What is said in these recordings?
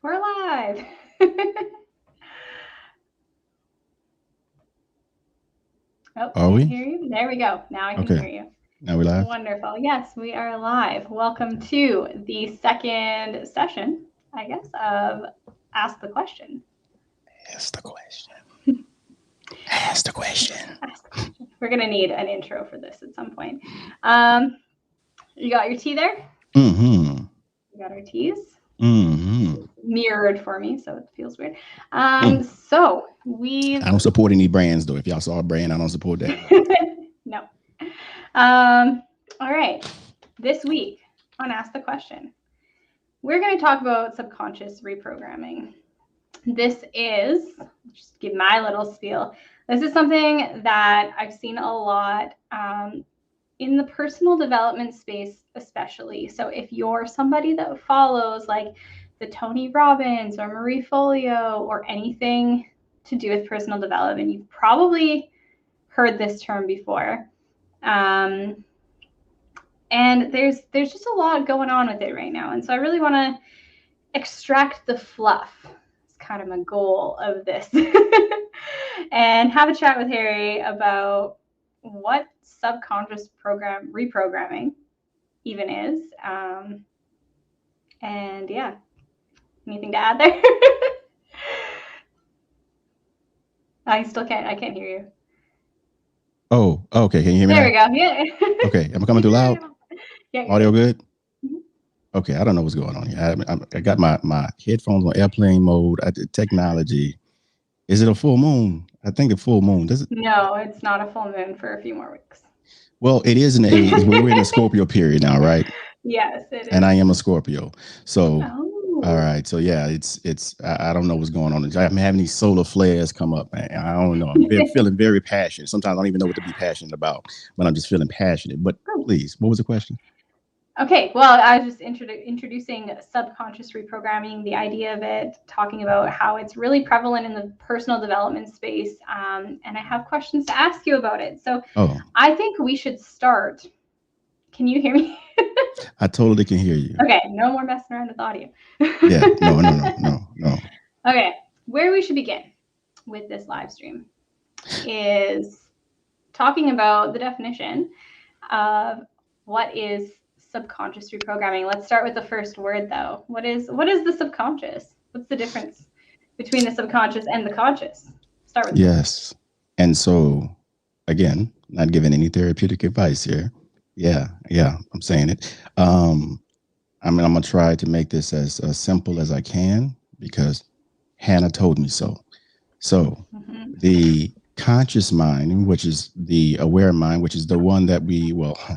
We're live. Oh, Are can't we? hear you. There we go. Now I can Okay. hear you. Now we live? Wonderful. Yes, we are live. Welcome Okay. to the second session, I guess, of Ask the Question. Ask the question. Ask the question. Ask the question. We're going to need an intro for this at some point. You got your tea there? Mm-hmm. We got our teas. Mm-hmm. Mirrored for me, so it feels weird. Mm. So we've... I don't support any brands, though. If y'all saw a brand, I don't support that. No. All right. This week on Ask the Question, we're going to talk about subconscious reprogramming. This is, just give my little spiel, this is something that I've seen a lot in the personal development space, especially. So if you're somebody that follows like the Tony Robbins or Marie Folio or anything to do with personal development, you've probably heard this term before. And there's just a lot going on with it right now. And so I really want to extract the fluff. It's kind of my goal of this. And have a chat with Harry about what subconscious reprogramming even is. And yeah, anything to add there? I can't hear you. Oh, okay. Can you hear me There now? we go. Yeah. Okay. Am I coming through loud? Yeah. Audio good? Mm-hmm. Okay. I don't know what's going on here. I got my headphones on airplane mode. Technology. Is it a full moon? I think the full moon. Does it? No, it's not a full moon for a few more weeks. Well, it is we're in a Scorpio period now, right? Yes, it is. And I am a Scorpio. So Oh. all right. So yeah, I don't know what's going on. I'm having these solar flares come up, man. I don't know. I'm feeling very passionate. Sometimes I don't even know what to be passionate about, but I'm just feeling passionate. But please, what was the question? Okay, well, I was just introducing subconscious reprogramming, the idea of it, talking about how it's really prevalent in the personal development space. And I have questions to ask you about it. So I think we should start. Can you hear me? I totally can hear you. Okay, no more messing around with audio. Yeah, no. Okay, where we should begin with this live stream is talking about the definition of what is subconscious reprogramming. Let's start with the first word, though. What is the subconscious? What's the difference between the subconscious and the conscious? Start with yes. And so, again, not giving any therapeutic advice here. Yeah, I'm saying it. I'm gonna try to make this as simple as I can because Hannah told me so. So the conscious mind, which is the aware mind, which is the one that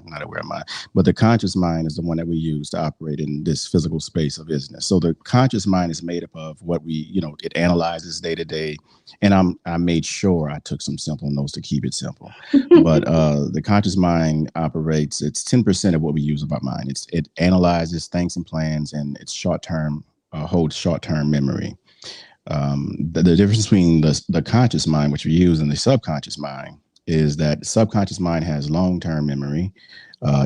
not aware mind, but the conscious mind is the one that we use to operate in this physical space of business. So the conscious mind is made up of what it analyzes day to day. And I made sure I took some simple notes to keep it simple. But the conscious mind operates, it's 10% of what we use of our mind. It analyzes, thinks and plans, and it's holds short-term memory. The difference between the conscious mind, which we use, and the subconscious mind is that the subconscious mind has long-term memory,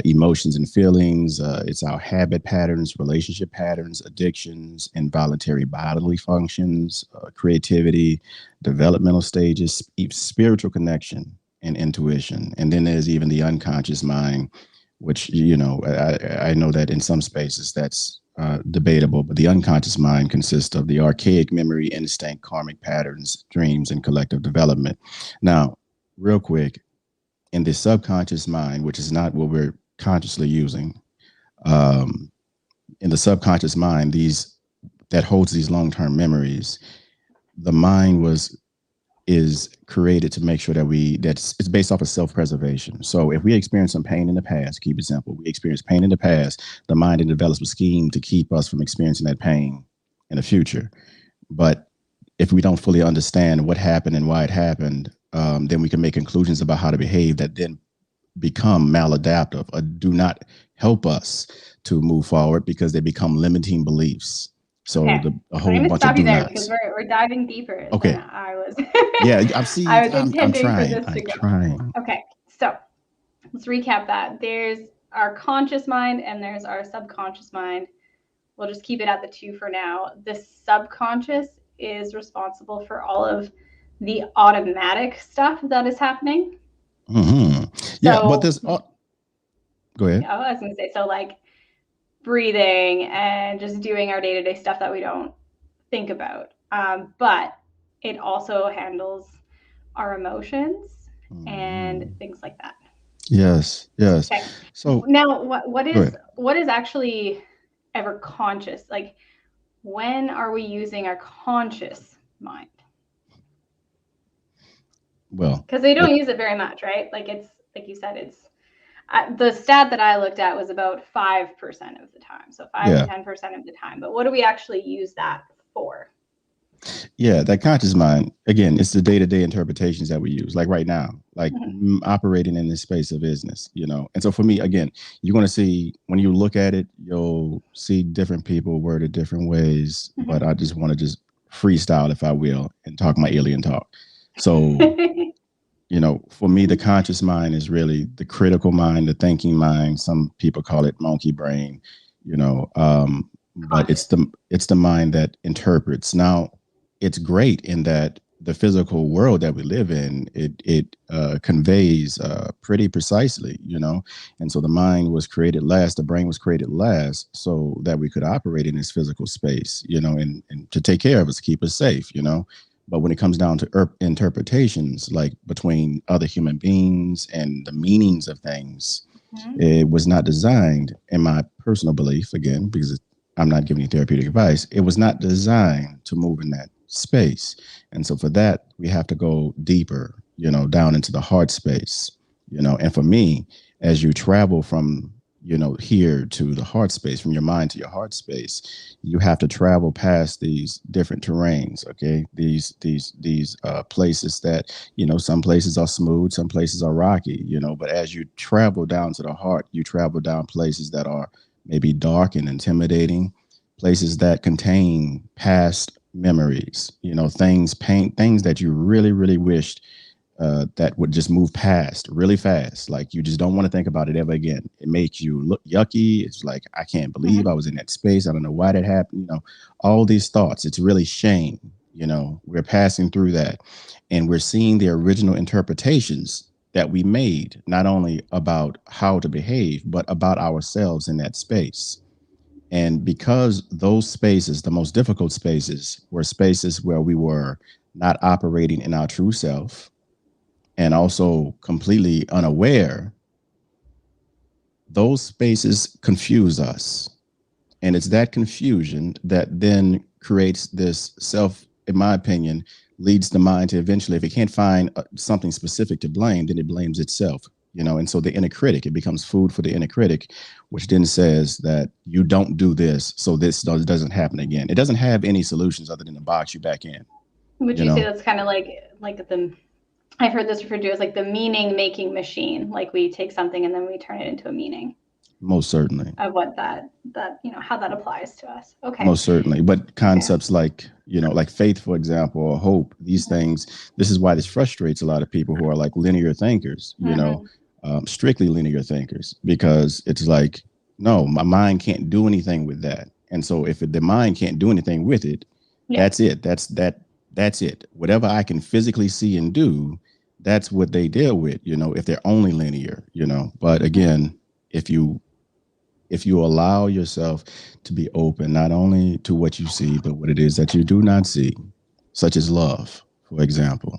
emotions and feelings. It's our habit patterns, relationship patterns, addictions, involuntary bodily functions, creativity, developmental stages, spiritual connection, and intuition. And then there's even the unconscious mind, which I know that in some spaces that's debatable, but the unconscious mind consists of the archaic memory, instinct, karmic patterns, dreams, and collective development. Now, real quick, in the subconscious mind, which is not what we're consciously using, in the subconscious mind, that holds these long-term memories, the mind is created to make sure that it's based off of self-preservation. So if we experience some pain in the past, keep it simple. We experience pain in the past, the mind develops a scheme to keep us from experiencing that pain in the future. But if we don't fully understand what happened and why it happened, then we can make conclusions about how to behave that then become maladaptive or do not help us to move forward because they become limiting beliefs. So a whole bunch of do nots. Because we're diving deeper. Okay. Than I was. Yeah, I was intending I'm trying. for this to go. Trying. Okay, so let's recap that. There's our conscious mind and there's our subconscious mind. we'll just keep it at the 2 for now. The subconscious is responsible for all of the automatic stuff that is happening. Yeah, but this. Go ahead. I was going to say, so like breathing and just doing our day-to-day stuff that we don't think about. But it also handles our emotions and things like that. Yes. Okay. So now what is actually ever conscious? Like, when are we using our conscious mind? Well, because they don't use it very much, right? Like, it's like you said, it's the stat that I looked at was about 5% of the time. So 5 to 10% of the time. But what do we actually use that for? Yeah, that conscious mind, again, it's the day-to-day interpretations that we use, like right now, like operating in this space of business, And so for me, again, you're going to see, when you look at it, you'll see different people worded different ways, but I just want to just freestyle, if I will, and talk my alien talk. So, for me, the conscious mind is really the critical mind, the thinking mind. Some people call it monkey brain, but it's the mind that interprets. Now, it's great in that the physical world that we live in, it conveys pretty precisely, and so the mind was created last, the brain was created last, so that we could operate in this physical space, and to take care of us, keep us safe, But when it comes down to interpretations, like between other human beings and the meanings of things, it was not designed, in my personal belief, again, because I'm not giving you therapeutic advice, it was not designed to move in that space. And so for that, we have to go deeper, down into the heart space, and for me, as you travel from, here to the heart space, from your mind to your heart space, you have to travel past these different terrains. Okay. These places that, some places are smooth, some places are rocky, but as you travel down to the heart, you travel down places that are maybe dark and intimidating, places that contain past memories, things that you really, really wished that would just move past really fast. Like, you just don't want to think about it ever again. It makes you look yucky. It's like, I can't believe I was in that space. I don't know why that happened. All these thoughts, it's really shame. We're passing through that, and we're seeing the original interpretations that we made, not only about how to behave, but about ourselves in that space. And because those spaces, the most difficult spaces, were spaces where we were not operating in our true self and also completely unaware, those spaces confuse us. And it's that confusion that then creates this self, in my opinion, leads the mind to eventually, if it can't find something specific to blame, then it blames itself. And so the inner critic, it becomes food for the inner critic, which then says that you don't do this, so this doesn't happen again. It doesn't have any solutions other than to box you back in. Would you say that's kind of like the, I've heard this referred to as like the meaning making machine, like we take something and then we turn it into a meaning? Most certainly. Of what that how that applies to us. Okay. Most certainly. But concepts like, like faith, for example, or hope, these things, this is why this frustrates a lot of people who are like linear thinkers, strictly linear thinkers, because it's like, no, my mind can't do anything with that. And so if the mind can't do anything with it, that's it. That's it. Whatever I can physically see and do, that's what they deal with, if they're only linear, But again, if you allow yourself to be open, not only to what you see, but what it is that you do not see, such as love, for example,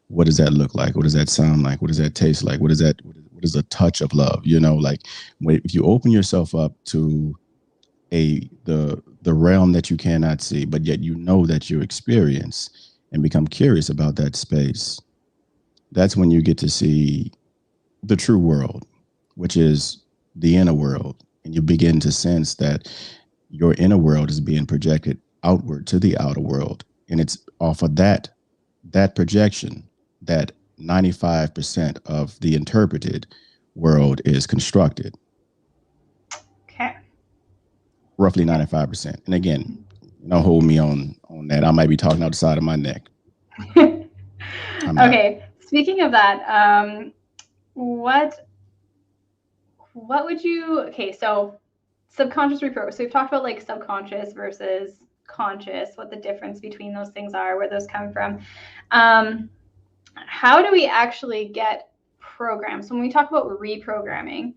what does that look like? What does that sound like? What does that taste like? What is a touch of love? Like, if you open yourself up to the realm that you cannot see, but yet that you experience, and become curious about that space, that's when you get to see the true world, which is the inner world. And you begin to sense that your inner world is being projected outward to the outer world. And it's off of that projection that 95% of the interpreted world is constructed. Okay. Roughly 95%. And again, don't hold me on that. I might be talking out the side of my neck. Okay. Speaking of that, what would you, so subconscious reprogram. So we've talked about like subconscious versus conscious, what the difference between those things are, where those come from. How do we actually get programs? So when we talk about reprogramming,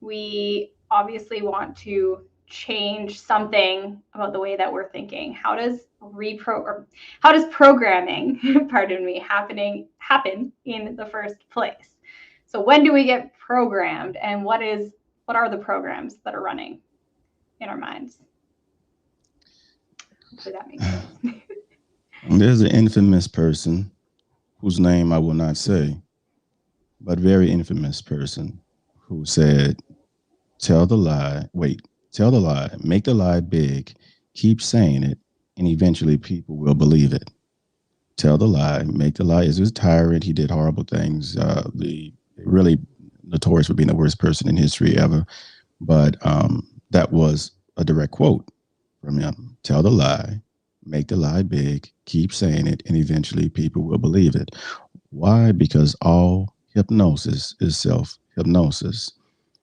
we obviously want to change something about the way that we're thinking. How does programming, pardon me, happen in the first place? So when do we get programmed, and what are the programs that are running in our minds? Hopefully that makes sense. There's an infamous person whose name I will not say, but very infamous person who said, tell the lie, make the lie big, keep saying it, and eventually people will believe it. Tell the lie, make the lie. Is a tyrant. He did horrible things. The really notorious for being the worst person in history ever. But that was a direct quote from him. Tell the lie, make the lie big, keep saying it, and eventually people will believe it. Why? Because all hypnosis is self-hypnosis.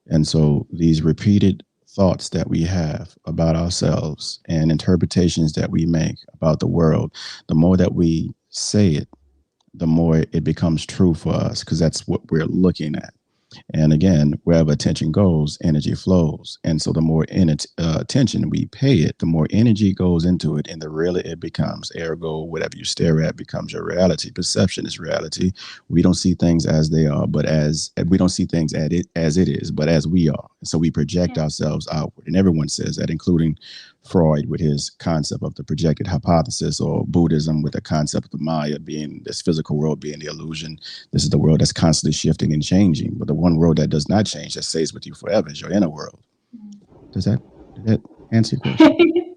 And so these repeated thoughts that we have about ourselves and interpretations that we make about the world, the more that we say it, the more it becomes true for us, because that's what we're looking at. And again, wherever attention goes, energy flows. And so the more attention we pay it, the more energy goes into it, and the realer it becomes. Ergo, whatever you stare at becomes your reality. Perception is reality. We don't see things as they are, but as we don't see things as it is, but as we are. And so we project ourselves outward. And everyone says that, including Freud with his concept of the projected hypothesis, or Buddhism with the concept of the Maya being this physical world being the illusion. This is the world that's constantly shifting and changing. But the one world that does not change, that stays with you forever, is your inner world. Did that answer your question?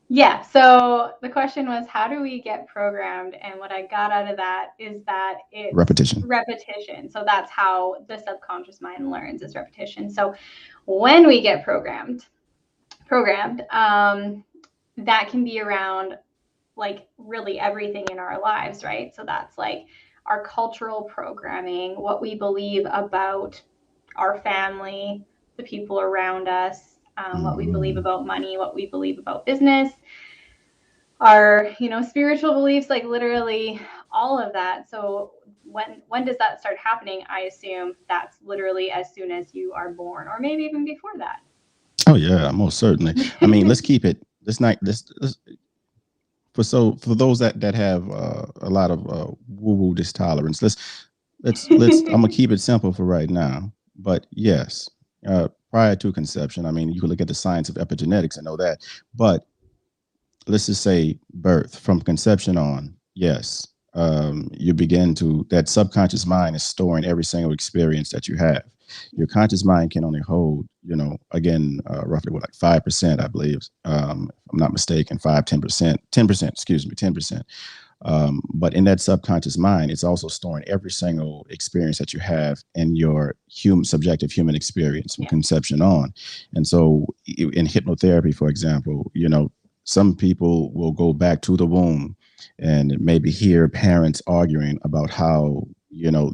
Yeah. So the question was, how do we get programmed? And what I got out of that is that it's repetition. So that's how the subconscious mind learns, is repetition. So when we get programmed, that can be around like really everything in our lives, right? So that's like our cultural programming, what we believe about our family, the people around us, what we believe about money, what we believe about business, our, spiritual beliefs, like literally all of that. So when does that start happening? I assume that's literally as soon as you are born, or maybe even before that. Oh yeah, most certainly. I mean, let's keep it. For those that have a lot of woo-woo distolerance, let's I'm gonna keep it simple for right now. But yes, prior to conception, I mean, you can look at the science of epigenetics and know that. But let's just say birth, from conception on, yes, you begin to, that subconscious mind is storing every single experience that you have. Your conscious mind can only hold, again, roughly like 5%, I believe, if I'm not mistaken, 10%, 10%. But in that subconscious mind, it's also storing every single experience that you have in your subjective human experience from conception on. And so in hypnotherapy, for example, some people will go back to the womb and maybe hear parents arguing about how,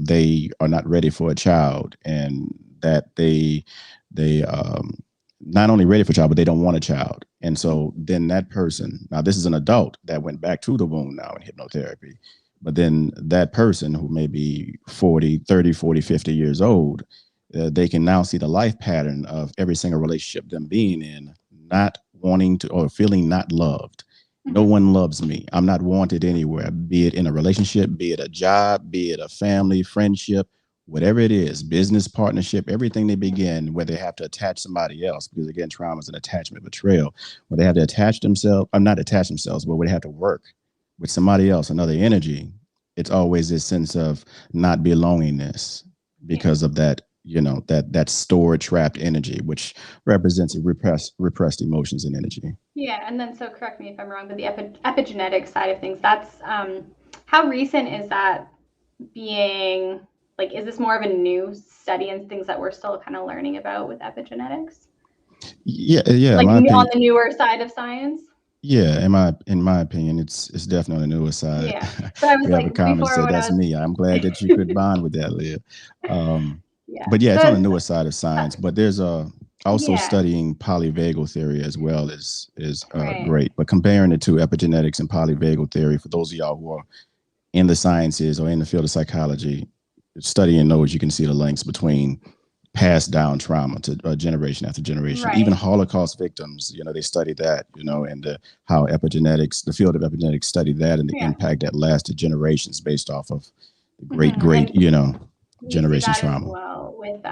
they are not ready for a child, and that they not only ready for a child, but they don't want a child. And so then that person, now this is an adult that went back to the womb now in hypnotherapy, but then that person who may be 50 years old, they can now see the life pattern of every single relationship them being in, not wanting to, or feeling not loved. No one loves me. I'm not wanted anywhere, be it in a relationship, be it a job, be it a family, friendship, whatever it is, business partnership, everything they begin where they have to attach somebody else, because again, trauma is an attachment betrayal, where they have to attach themselves, or not attach themselves, but where they have to work with somebody else, another energy. It's always this sense of not belongingness because of that, that stored, trapped energy, which represents repressed emotions and energy. Yeah, and then, so correct me if I'm wrong, but the epigenetic side of things, that's how recent is that being, like, is this more of a new study and things that we're still kind of learning about with epigenetics? Yeah. Like on the newer side of science? Yeah, in my opinion, it's definitely on the newer side. Yeah. So I was we have a comment said, that's me. I'm glad that you could bond with that, Leah. But yeah, it's on the newer side of science. But there's Also, Yeah. studying polyvagal theory as well is Right. great. But comparing it to epigenetics and polyvagal theory, for those of y'all who are in the sciences or in the field of psychology, studying those, you can see the links between passed down trauma to generation after generation. Right. Even Holocaust victims, they study that, and how epigenetics, the field of epigenetics, study that and the impact that lasted generations based off of the great, We see generation that as trauma. well with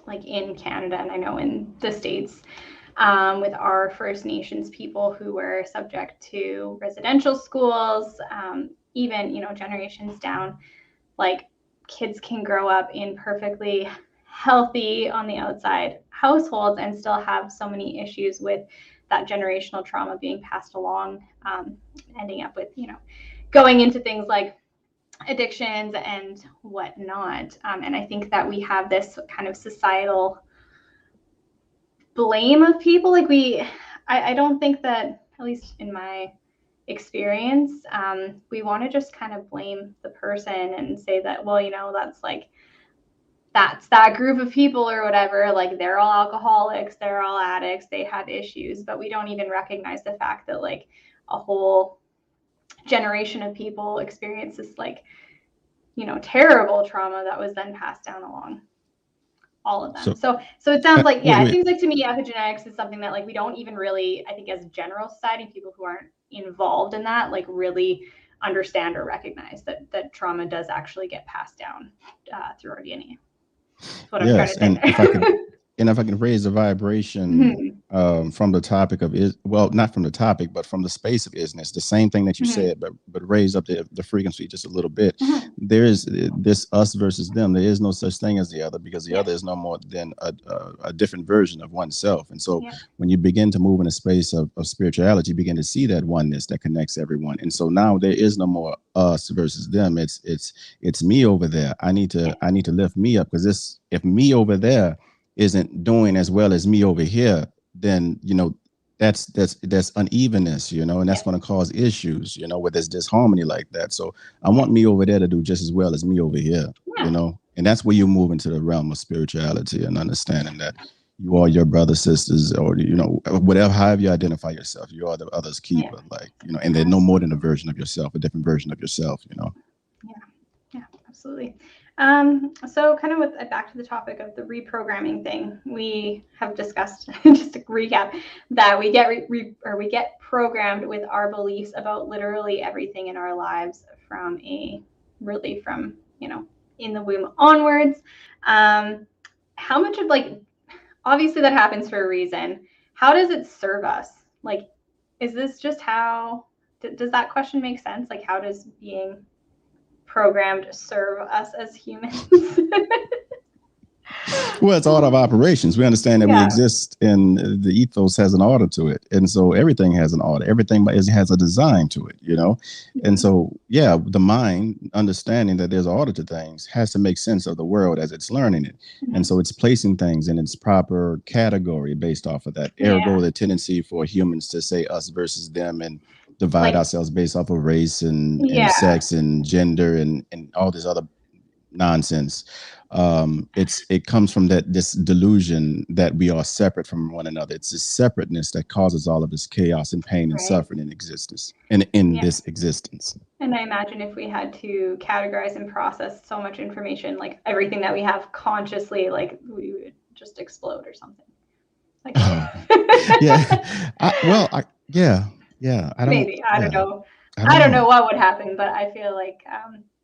like in Canada, and I know in the States, with our First Nations people who were subject to residential schools, even, generations down, like kids can grow up in perfectly healthy on the outside households and still have so many issues with that generational trauma being passed along, ending up with, going into things like addictions and whatnot. And I think that we have this kind of societal blame of people. Like I don't think that, at least in my experience, we want to just kind of blame the person and say that, well, that's that group of people or whatever, like they're all alcoholics, they're all addicts, they have issues, but we don't even recognize the fact that like a whole generation of people experience this like, terrible trauma that was then passed down along all of them. So it sounds like, it seems like to me epigenetics is something that like we don't even really, I think as general society, people who aren't involved in that like really understand or recognize that trauma does actually get passed down through our DNA. That's what I'm trying to say. And if I can raise the vibration from the topic of not from the topic, but from the space of isness, the same thing that you said, but raise up the frequency just a little bit. There is this us versus them. There is no such thing as the other, because the other is no more than a different version of oneself. And so when you begin to move in a space of spirituality, you begin to see that oneness that connects everyone. And so now there is no more us versus them. It's me over there. I need to lift me up, because if me over there isn't doing as well as me over here, then that's unevenness, and that's going to cause issues, where there's disharmony like that. So I want me over there to do just as well as me over here, and that's where you move into the realm of spirituality and understanding that you are your brothers, sisters, or whatever, however you identify yourself, you are the other's keeper, and they're no more than a version of yourself, a different version of yourself. Yeah, absolutely. So kind of with back to the topic of the reprogramming thing, we have discussed, just to recap, that we get programmed with our beliefs about literally everything in our lives from in the womb onwards. How much of obviously that happens for a reason. How does it serve us? Like, is this just how, does that question make sense? Like, how does being programmed serve us as humans? Well, it's order of operations. We understand that we exist, and the ethos has an order to it, and so everything has an order. Everything has a design to it, And so, the mind, understanding that there's order to things, has to make sense of the world as it's learning it, and so it's placing things in its proper category based off of that. Ergo, the tendency for humans to say us versus them and divide ourselves based off of race and sex and gender and all this other nonsense. It comes from this delusion that we are separate from one another. It's this separateness that causes all of this chaos and pain and suffering in existence and in this existence. And I imagine if we had to categorize and process so much information, like everything that we have consciously, like we would just explode or something. Like, I don't know. I don't know what would happen, but I feel like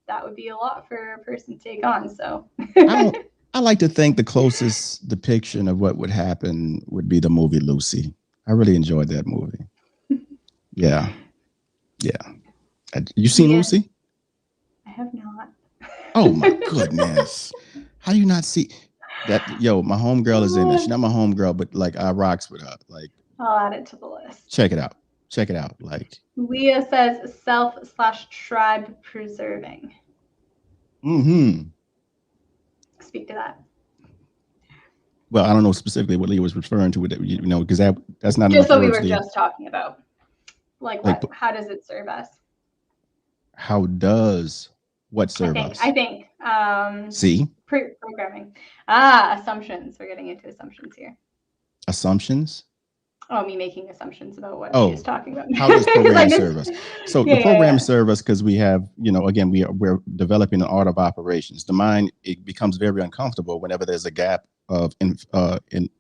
that would be a lot for a person to take on. So I like to think the closest depiction of what would happen would be the movie Lucy. I really enjoyed that movie. Yeah. You seen Lucy? I have not. Oh my goodness! How do you not see that? Yo, my homegirl is in it. She's not my homegirl, but like I rocks with her. Like, I'll add it to the list. Check it out. Like, Leah says self/tribe preserving. Speak to that. Well, I don't know specifically what Leah was referring to with it, because that's not just what we were just talking about. Like how does it serve us? How does what serve us? I think. See? Programming. Assumptions. We're getting into assumptions here. Assumptions. Oh, me making assumptions about what she is Oh, talking about. how does Because I programming missed. serve us? So the Yeah, yeah, programs yeah. serve us because we have, again, we're developing an art of operations. The mind, it becomes very uncomfortable whenever there's a gap of in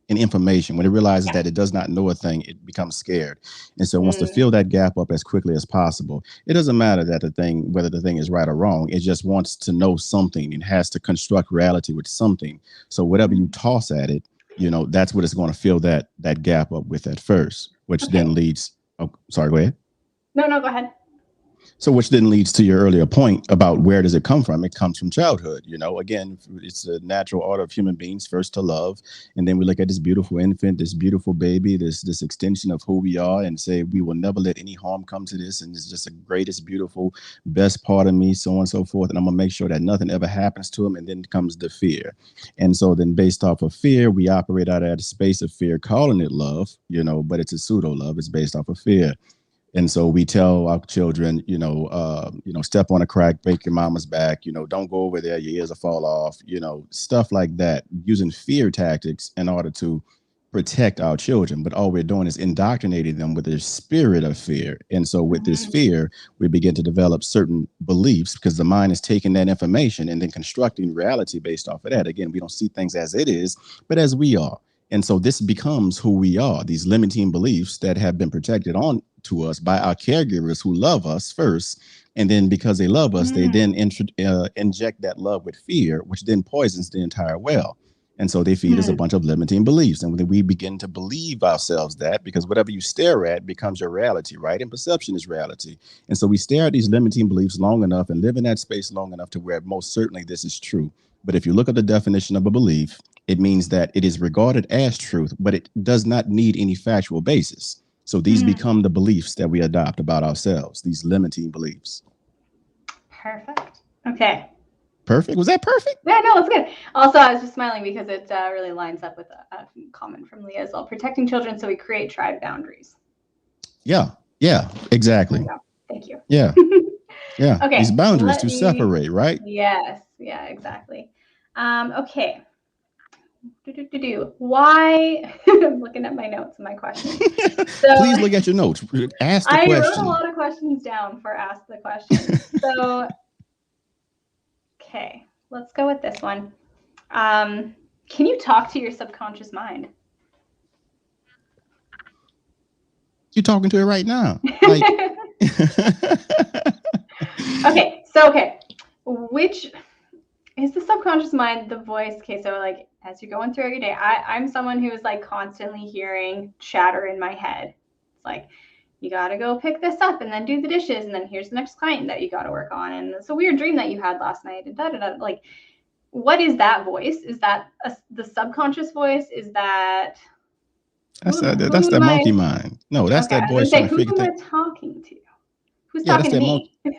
information. When it realizes Yeah. that it does not know a thing, it becomes scared, and so it wants to Mm, fill that gap up as quickly as possible. It doesn't matter that whether the thing is right or wrong. It just wants to know something. It has to construct reality with something. So whatever you toss at it, that's what it's going to fill that gap up with at first, which then okay. leads. Oh, sorry, go ahead. No, no, go ahead. So, which then leads to your earlier point about where does it come from? It comes from childhood. Again, it's a natural order of human beings first to love, and then we look at this beautiful infant, this beautiful baby, this extension of who we are, and say we will never let any harm come to this, and it's just the greatest, beautiful, best part of me, so on and so forth. And I'm gonna make sure that nothing ever happens to him. And then comes the fear, and so then based off of fear, we operate out of a space of fear, calling it love, but it's a pseudo love. It's based off of fear. And so we tell our children, step on a crack, break your mama's back, don't go over there, your ears will fall off, stuff like that, using fear tactics in order to protect our children. But all we're doing is indoctrinating them with the spirit of fear. And so with this Mm-hmm. fear, we begin to develop certain beliefs because the mind is taking that information and then constructing reality based off of that. Again, we don't see things as it is, but as we are. And so this becomes who we are, these limiting beliefs that have been protected on to us by our caregivers who love us first. And then because they love us, they then inject that love with fear, which then poisons the entire well. And so they feed us a bunch of limiting beliefs. And then we begin to believe ourselves that because whatever you stare at becomes your reality, right? And perception is reality. And so we stare at these limiting beliefs long enough and live in that space long enough to where most certainly this is true. But if you look at the definition of a belief, it means that it is regarded as truth, but it does not need any factual basis. So these become the beliefs that we adopt about ourselves, these limiting beliefs. Perfect. Okay. Perfect. Was that perfect? Yeah, no, it's good. Also, I was just smiling because it really lines up with a comment from Leah as well. Protecting children so we create tribe boundaries. Yeah. Yeah. Exactly. Thank you. Yeah. Yeah. Okay. These boundaries to separate, right? Yes. Yeah, exactly. Okay. Why? I'm looking at my notes and my questions. So, please look at your notes. Ask the I question. wrote a lot of questions down for Ask the Question. So, okay, let's go with this one. Can you talk to your subconscious mind? You're talking to it right now. Like, okay. Which is the subconscious mind the voice? Okay, so like as you're going through your day, I'm someone who is like constantly hearing chatter in my head. It's like, you got to go pick this up and then do the dishes. And then here's the next client that you got to work on. And it's a weird dream that you had last night. And da, da, da. Like, what is that voice? Is that the subconscious voice? Is that... that's that monkey mind. No, that's Okay, that I was voice going trying to to say, who figure am things. I talking to? Who's Yeah, that's talking to that me?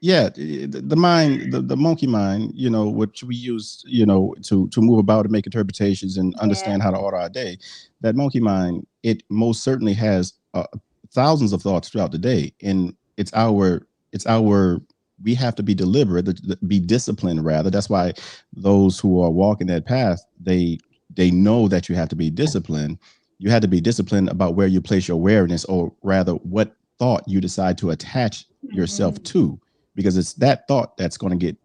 yeah, the mind, the monkey mind, which we use, to move about and make interpretations and understand how to order our day. That monkey mind, it most certainly has thousands of thoughts throughout the day, and it's our we have to be deliberate, be disciplined rather. That's why those who are walking that path, they know that you have to be disciplined. You have to be disciplined about where you place your awareness, or rather, what thought you decide to attach yourself to, because it's that thought that's going to get,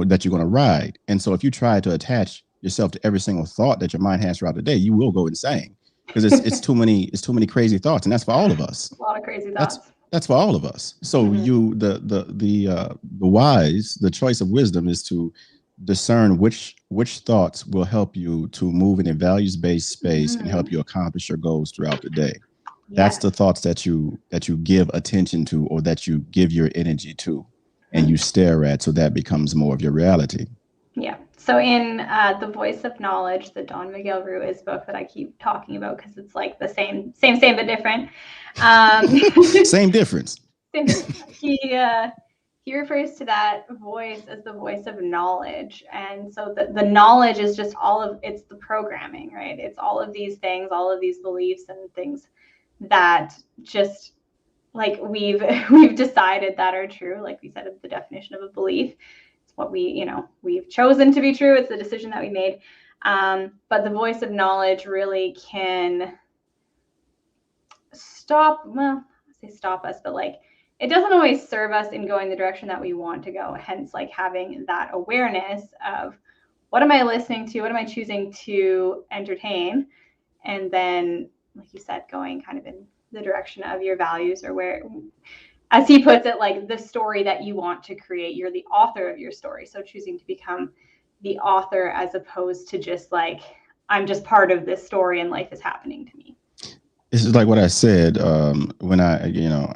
that you're going to ride. And so if you try to attach yourself to every single thought that your mind has throughout the day, you will go insane, because it's too many crazy thoughts, and that's for all of us. A lot of crazy thoughts. That's for all of us. So the wise, the choice of wisdom is to discern which thoughts will help you to move in a values-based space and help you accomplish your goals throughout the day. That's the thoughts that you give attention to, or that you give your energy to, and you stare at, so that becomes more of your reality. Yeah. So in The Voice of Knowledge, the Don Miguel Ruiz book that I keep talking about, because it's like the same but different. Same difference. He refers to that voice as the voice of knowledge. And so the knowledge is just it's the programming, right? It's all of these things, all of these beliefs and things that just like we've decided that are true. Like we said, the definition of a belief, it's what we've chosen to be true. It's the decision that we made. But the voice of knowledge really can stop us, but like it doesn't always serve us in going the direction that we want to go. Hence, like having that awareness of what am I listening to? What am I choosing to entertain? And then, like you said, going kind of in the direction of your values, or where, as he puts it, like the story that you want to create. You're the author of your story. So choosing to become the author as opposed to just like, I'm just part of this story and life is happening to me. This is like what I said when I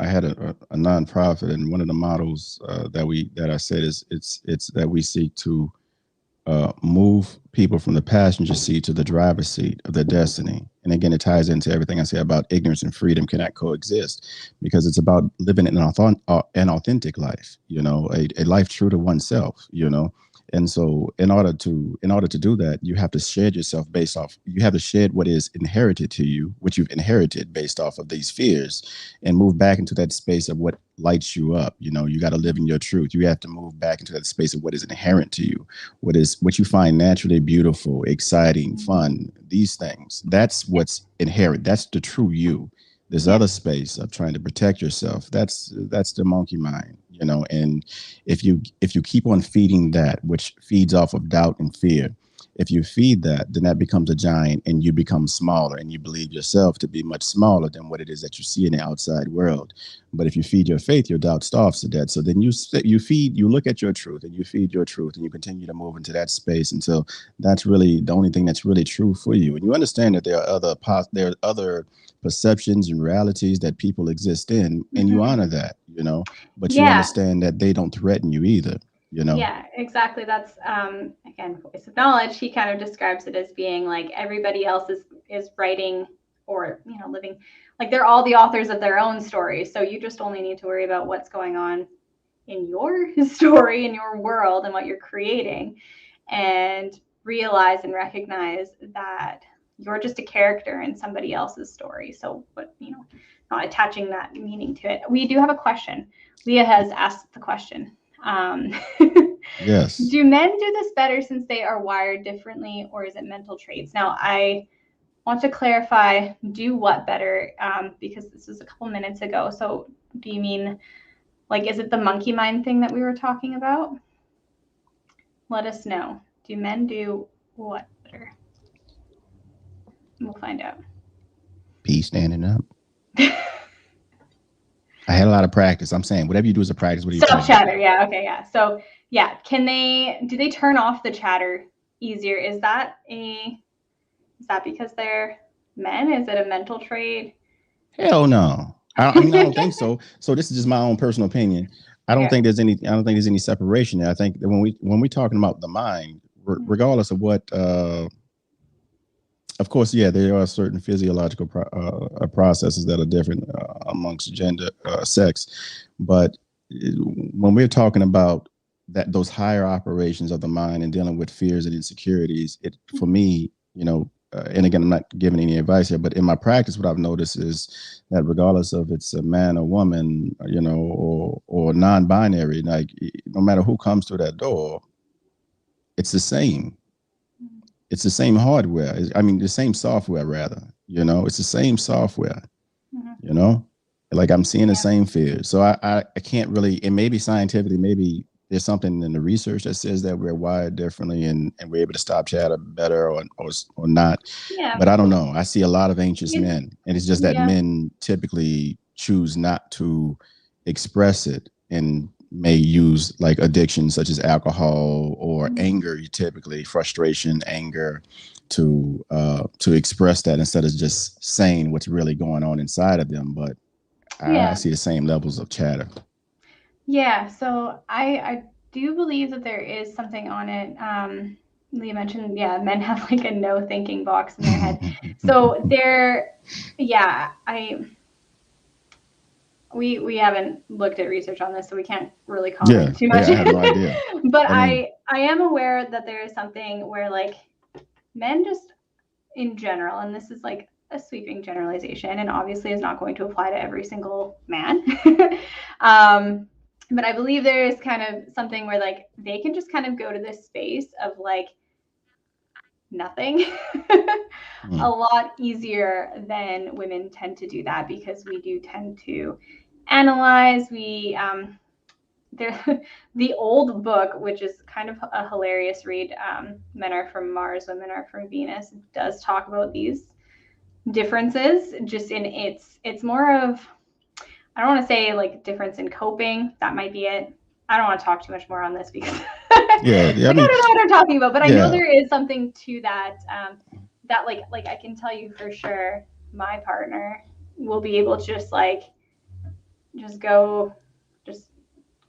had a nonprofit, and one of the models that I said is it's that we seek to move people from the passenger seat to the driver's seat of their destiny. And again, it ties into everything I say about ignorance and freedom cannot coexist, because it's about living an authentic life, a life true to oneself, And so in order to do that, you have to shed yourself you have to shed what is inherited to you, what you've inherited based off of these fears, and move back into that space of what lights you up. You got to live in your truth. You have to move back into that space of what is inherent to you, what you find naturally beautiful, exciting, fun, these things. That's what's inherent. That's the true you. This other space of trying to protect yourself, that's the monkey mind, and if you keep on feeding that, which feeds off of doubt and fear, if you feed that, then that becomes a giant, and you become smaller, and you believe yourself to be much smaller than what it is that you see in the outside world. But if you feed your faith, your doubt starves to death. So then you look at your truth, and you feed your truth, and you continue to move into that space until that's really the only thing that's really true for you. And you understand that there are other perceptions and realities that people exist in, and you honor that, but you understand that they don't threaten you either. Yeah, exactly. That's again, voice of knowledge. He kind of describes it as being like everybody else is writing or living, like they're all the authors of their own story. So you just only need to worry about what's going on in your story, in your world, and what you're creating, and realize and recognize that you're just a character in somebody else's story. So, but not attaching that meaning to it. We do have a question. Leah has asked the question. Yes. Do men do this better since they are wired differently, or is it mental traits? Now, I want to clarify, do what better? Because this was a couple minutes ago. So do you mean, like, is it the monkey mind thing that we were talking about? Let us know. Do men do what better? We'll find out. P standing up. I had a lot of practice. I'm saying whatever you do is a practice. What are you Self chatter? Yeah. Okay. Yeah. So yeah, do they turn off the chatter easier? Is that because they're men? Is it a mental trait? Hell no. I don't think so. So this is just my own personal opinion. I don't think there's any separation there. I think that when we're talking about the mind, regardless of what, of course, there are certain physiological processes that are different amongst gender, sex, but when we're talking about those higher operations of the mind and dealing with fears and insecurities, for me, and again, I'm not giving any advice here, but in my practice, what I've noticed is that regardless of it's a man or woman, or non-binary, like no matter who comes through that door, it's the same. It's the same hardware. I mean, the same software, rather. It's the same software. Like I'm seeing the same fears. So I can't really. It may be scientifically, maybe there's something in the research that says that we're wired differently and we're able to stop chatter better or not. Yeah. But I don't know. I see a lot of anxious men, and it's just that men typically choose not to express it and may use like addictions such as alcohol or anger, typically frustration, anger, to express that instead of just saying what's really going on inside of them. But I see the same levels of chatter. Yeah, so I do believe that there is something on it. Leah mentioned, men have like a no thinking box in their head. So we haven't looked at research on this, so we can't really comment too much. I have no idea. But I am aware that there is something where like men just in general, and this is like a sweeping generalization and obviously is not going to apply to every single man. But I believe there is kind of something where like they can just kind of go to this space of like nothing. A lot easier than women tend to do that, because we do tend to analyze. The old book, which is kind of a hilarious read, Men Are From Mars, Women Are From Venus, does talk about these differences. Just in it's more of, I don't want to say like difference in coping. That might be it. I don't want to talk too much more on this, because I mean, I don't know what I'm talking about, but I know there is something to that. That like I can tell you for sure, my partner will be able to just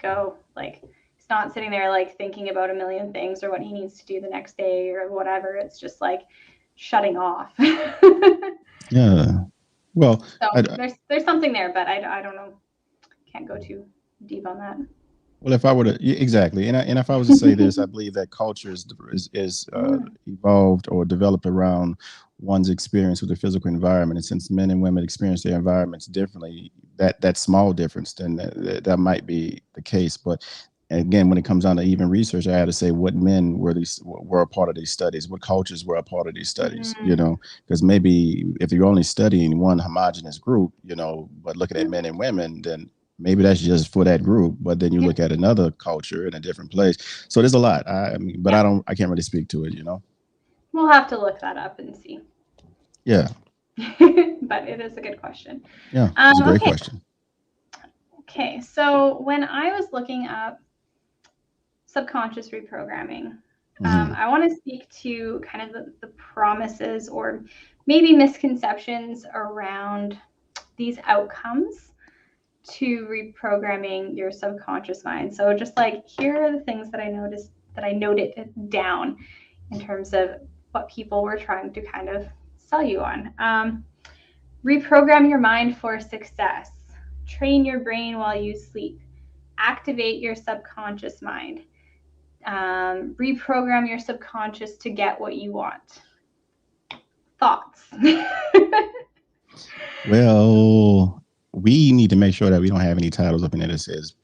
go. Like, he's not sitting there like thinking about a million things or what he needs to do the next day or whatever. It's just like shutting off. Yeah. Well, so there's something there, but I don't know. Can't go too deep on that. Well, if I were to exactly, and if I was to say this, I believe that culture is evolved or developed around one's experience with the physical environment, and since men and women experience their environments differently, that small difference, then that might be the case. But again, when it comes down to even research, I had to say what men were a part of these studies, what cultures were a part of these studies. You know, because maybe if you're only studying one homogenous group, you know, but looking at men and women, then maybe that's just for that group, but then you look at another culture in a different place. So there's a lot. I mean, but I can't really speak to it, you know. We'll have to look that up and see. Yeah. But it is a good question. Yeah, it's a great question. Okay, so when I was looking up subconscious reprogramming, I want to speak to kind of the promises or maybe misconceptions around these outcomes to reprogramming your subconscious mind. So just like, here are the things that I noticed, that I noted down in terms of what people were trying to kind of sell you on. Reprogram your mind for success. Train your brain while you sleep. Activate your subconscious mind. Reprogram your subconscious to get what you want. Thoughts? Well, we need to make sure that we don't have any titles up in there that says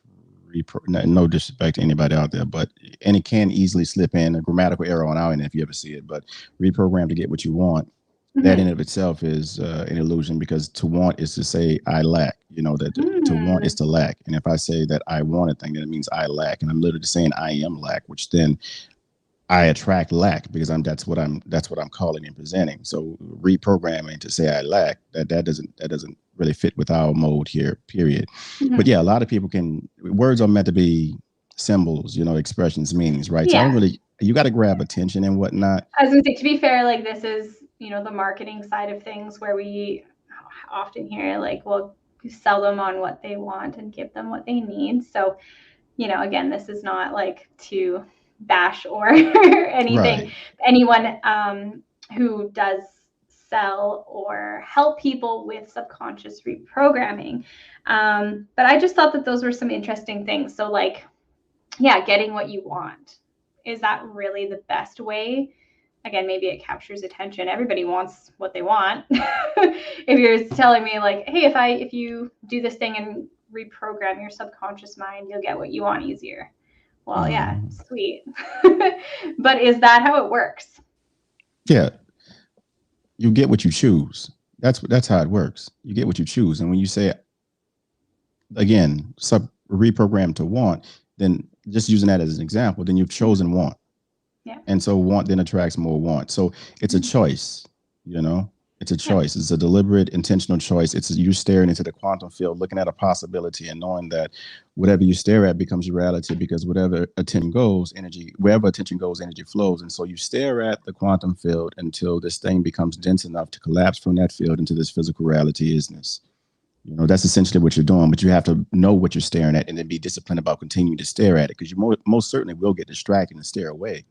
no disrespect to anybody out there, but and it can easily slip in a grammatical error on our end if you ever see it. But reprogram to get what you want, that in of itself is an illusion, because to want is to say I lack. You know, that to want is to lack. And if I say that I want a thing, then it means I lack, and I'm literally saying I am lack, which then I attract lack, because that's what I'm calling and presenting. So reprogramming to say I lack, that doesn't really fit with our mode here, period. But yeah, a lot of people words are meant to be symbols, you know, expressions, meanings, right? So I don't really, you got to grab attention and whatnot. I was gonna say, to be fair, like, this is, you know, the marketing side of things, where we often hear like, well, sell them on what they want and give them what they need. So, you know, again, this is not like to bash or anything, anyone who does sell or help people with subconscious reprogramming. But I just thought that those were some interesting things. So like, yeah, getting what you want. Is that really the best way? Again, maybe it captures attention. Everybody wants what they want. If you're telling me like, hey, if you do this thing and reprogram your subconscious mind, you'll get what you want easier. Well, yeah, sweet. But is that how it works? Yeah. You get what you choose. That's how it works. You get what you choose. And when you say, again, reprogram to want, then just using that as an example, then you've chosen want. Yeah. And so want then attracts more want. So it's a choice, you know, it's a choice. It's a deliberate, intentional choice. It's you staring into the quantum field, looking at a possibility and knowing that whatever you stare at becomes reality, because wherever attention goes, energy flows. And so you stare at the quantum field until this thing becomes dense enough to collapse from that field into this physical reality isness. You know, that's essentially what you're doing, but you have to know what you're staring at and then be disciplined about continuing to stare at it, because you most certainly will get distracted and stare away.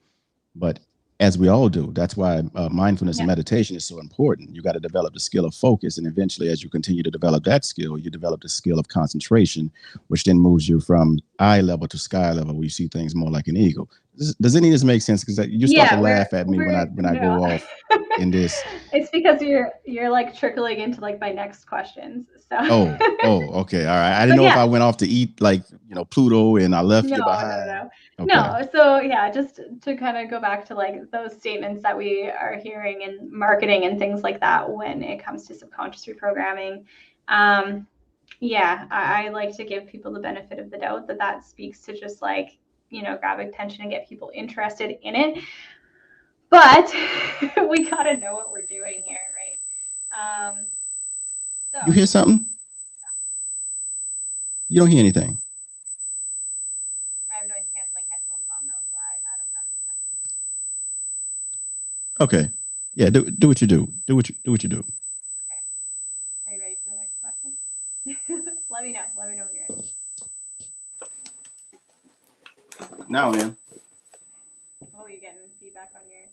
But as we all do, that's why mindfulness and meditation is so important. You got to develop the skill of focus. And eventually, as you continue to develop that skill, you develop the skill of concentration, which then moves you from eye level to sky level, where you see things more like an eagle. Does any of this make sense? Because you start to Yeah, laugh at me when I no. go off in this. It's because you're like trickling into like my next questions. So Okay, all right. I didn't but know if yeah, I went off to eat like Pluto and I left you behind. Okay. No. So yeah, just to kind of go back to like those statements that we are hearing in marketing and things like that when it comes to subconscious reprogramming. Yeah, I like to give people the benefit of the doubt that speaks to just like, grab attention and get people interested in it. But we got to know what we're doing here, right? So You hear something? You don't hear anything. I have noise canceling headphones on though, so I don't got any back. Okay. Yeah, do what you do. Do what you do. Okay. Are you ready for the next question? Let me know. Let me know when you're ready. Now, man. Oh, you're getting feedback on your.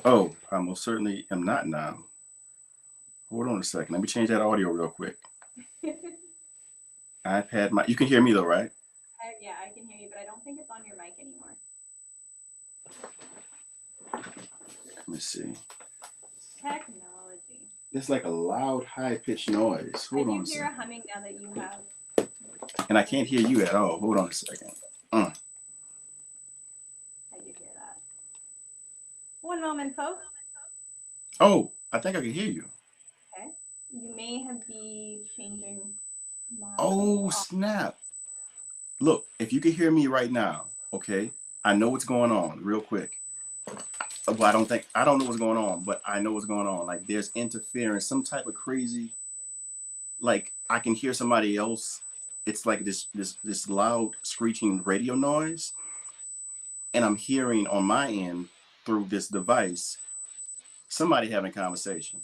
Oh, I most certainly am not now. Hold on a second. Let me change that audio real quick. iPad, you can hear me though, right? Yeah, I can hear you, but I don't think it's on your mic anymore. Let me see. Technology. It's like a loud, high-pitched noise. Hold on a second. I do hear a humming now that you have. And I can't hear you at all. Hold on a second. I do hear that. One moment, folks. Oh, I think I can hear you. Okay. You may have been changing my. Oh, snap. Look, if you can hear me right now, okay, I know what's going on real quick. Well, I don't know what's going on, but I know what's going on. Like there's interference, some type of crazy, like I can hear somebody else. It's like this loud screeching radio noise. And I'm hearing on my end through this device, somebody having a conversation.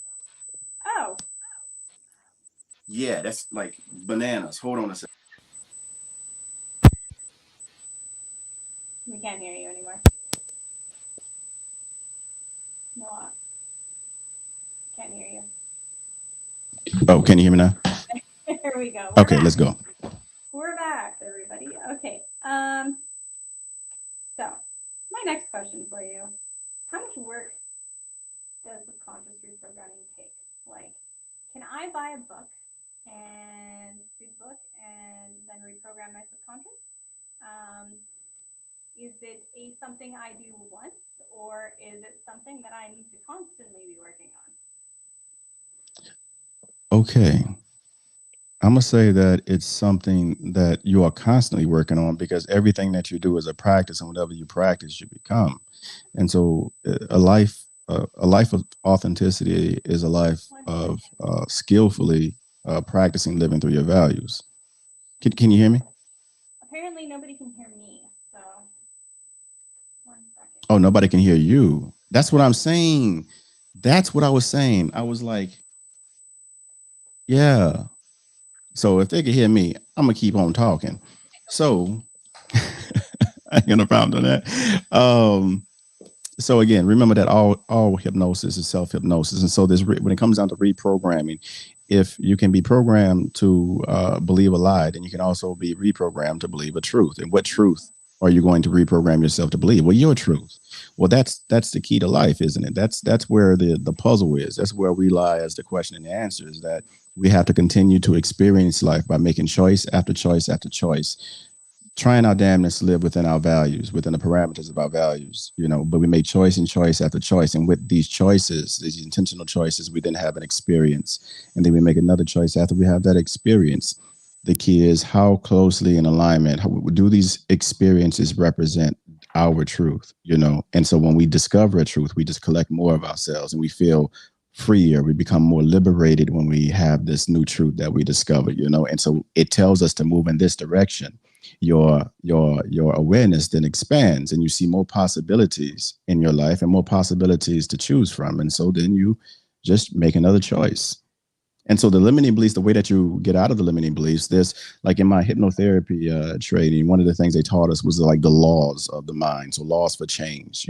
Oh. Yeah, that's like bananas. Hold on a second. We can't hear you anymore. No, can't hear you. Oh, can you hear me now? Here we go. Okay, let's go. We're back, everybody. Okay. So my next question for you: how much work does subconscious reprogramming take? Like, can I buy a book and read the book and then reprogram my subconscious? Is it something I do once, or is it something that I need to constantly be working on? Okay. I'm going to say that it's something that you are constantly working on because everything that you do is a practice, and whatever you practice, you become. And so a life of authenticity is a life of skillfully practicing living through your values. Can you hear me? Apparently nobody can hear me, so 1 second. Oh, nobody can hear you. That's what I'm saying. That's what I was saying. I was like, yeah. So if they can hear me, I'm gonna keep on talking. So I ain't gonna problem on that. So again, remember that all hypnosis is self-hypnosis. And so when it comes down to reprogramming, if you can be programmed to believe a lie, then you can also be reprogrammed to believe a truth. And what truth are you going to reprogram yourself to believe? Well, your truth. Well, that's the key to life, isn't it? That's where the puzzle is. That's where we lie as the question and the answer is that we have to continue to experience life by making choice after choice after choice, trying our damnness to live within our values, within the parameters of our values, but we make choice and choice after choice. And with these choices, these intentional choices, we then have an experience. And then we make another choice after we have that experience. The key is how closely in alignment do these experiences represent our truth, And so when we discover a truth, we just collect more of ourselves and we feel freer. We become more liberated when we have this new truth that we discovered, And so it tells us to move in this direction. Your awareness then expands and you see more possibilities in your life and more possibilities to choose from. And so then you just make another choice. And so the limiting beliefs, the way that you get out of the limiting beliefs, there's like in my hypnotherapy training, one of the things they taught us was like the laws of the mind. So laws for change,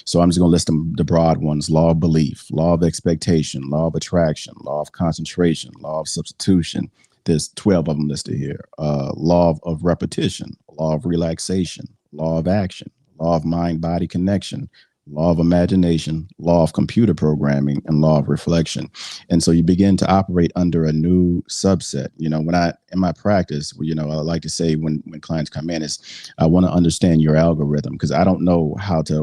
So I'm just going to list them, the broad ones: law of belief, law of expectation, law of attraction, law of concentration, law of substitution. There's 12 of them listed here. Law of repetition, law of relaxation, law of action, law of mind-body connection, law of imagination, law of computer programming, and law of reflection. And so you begin to operate under a new subset. When in my practice, I like to say when clients come in is I want to understand your algorithm, because I don't know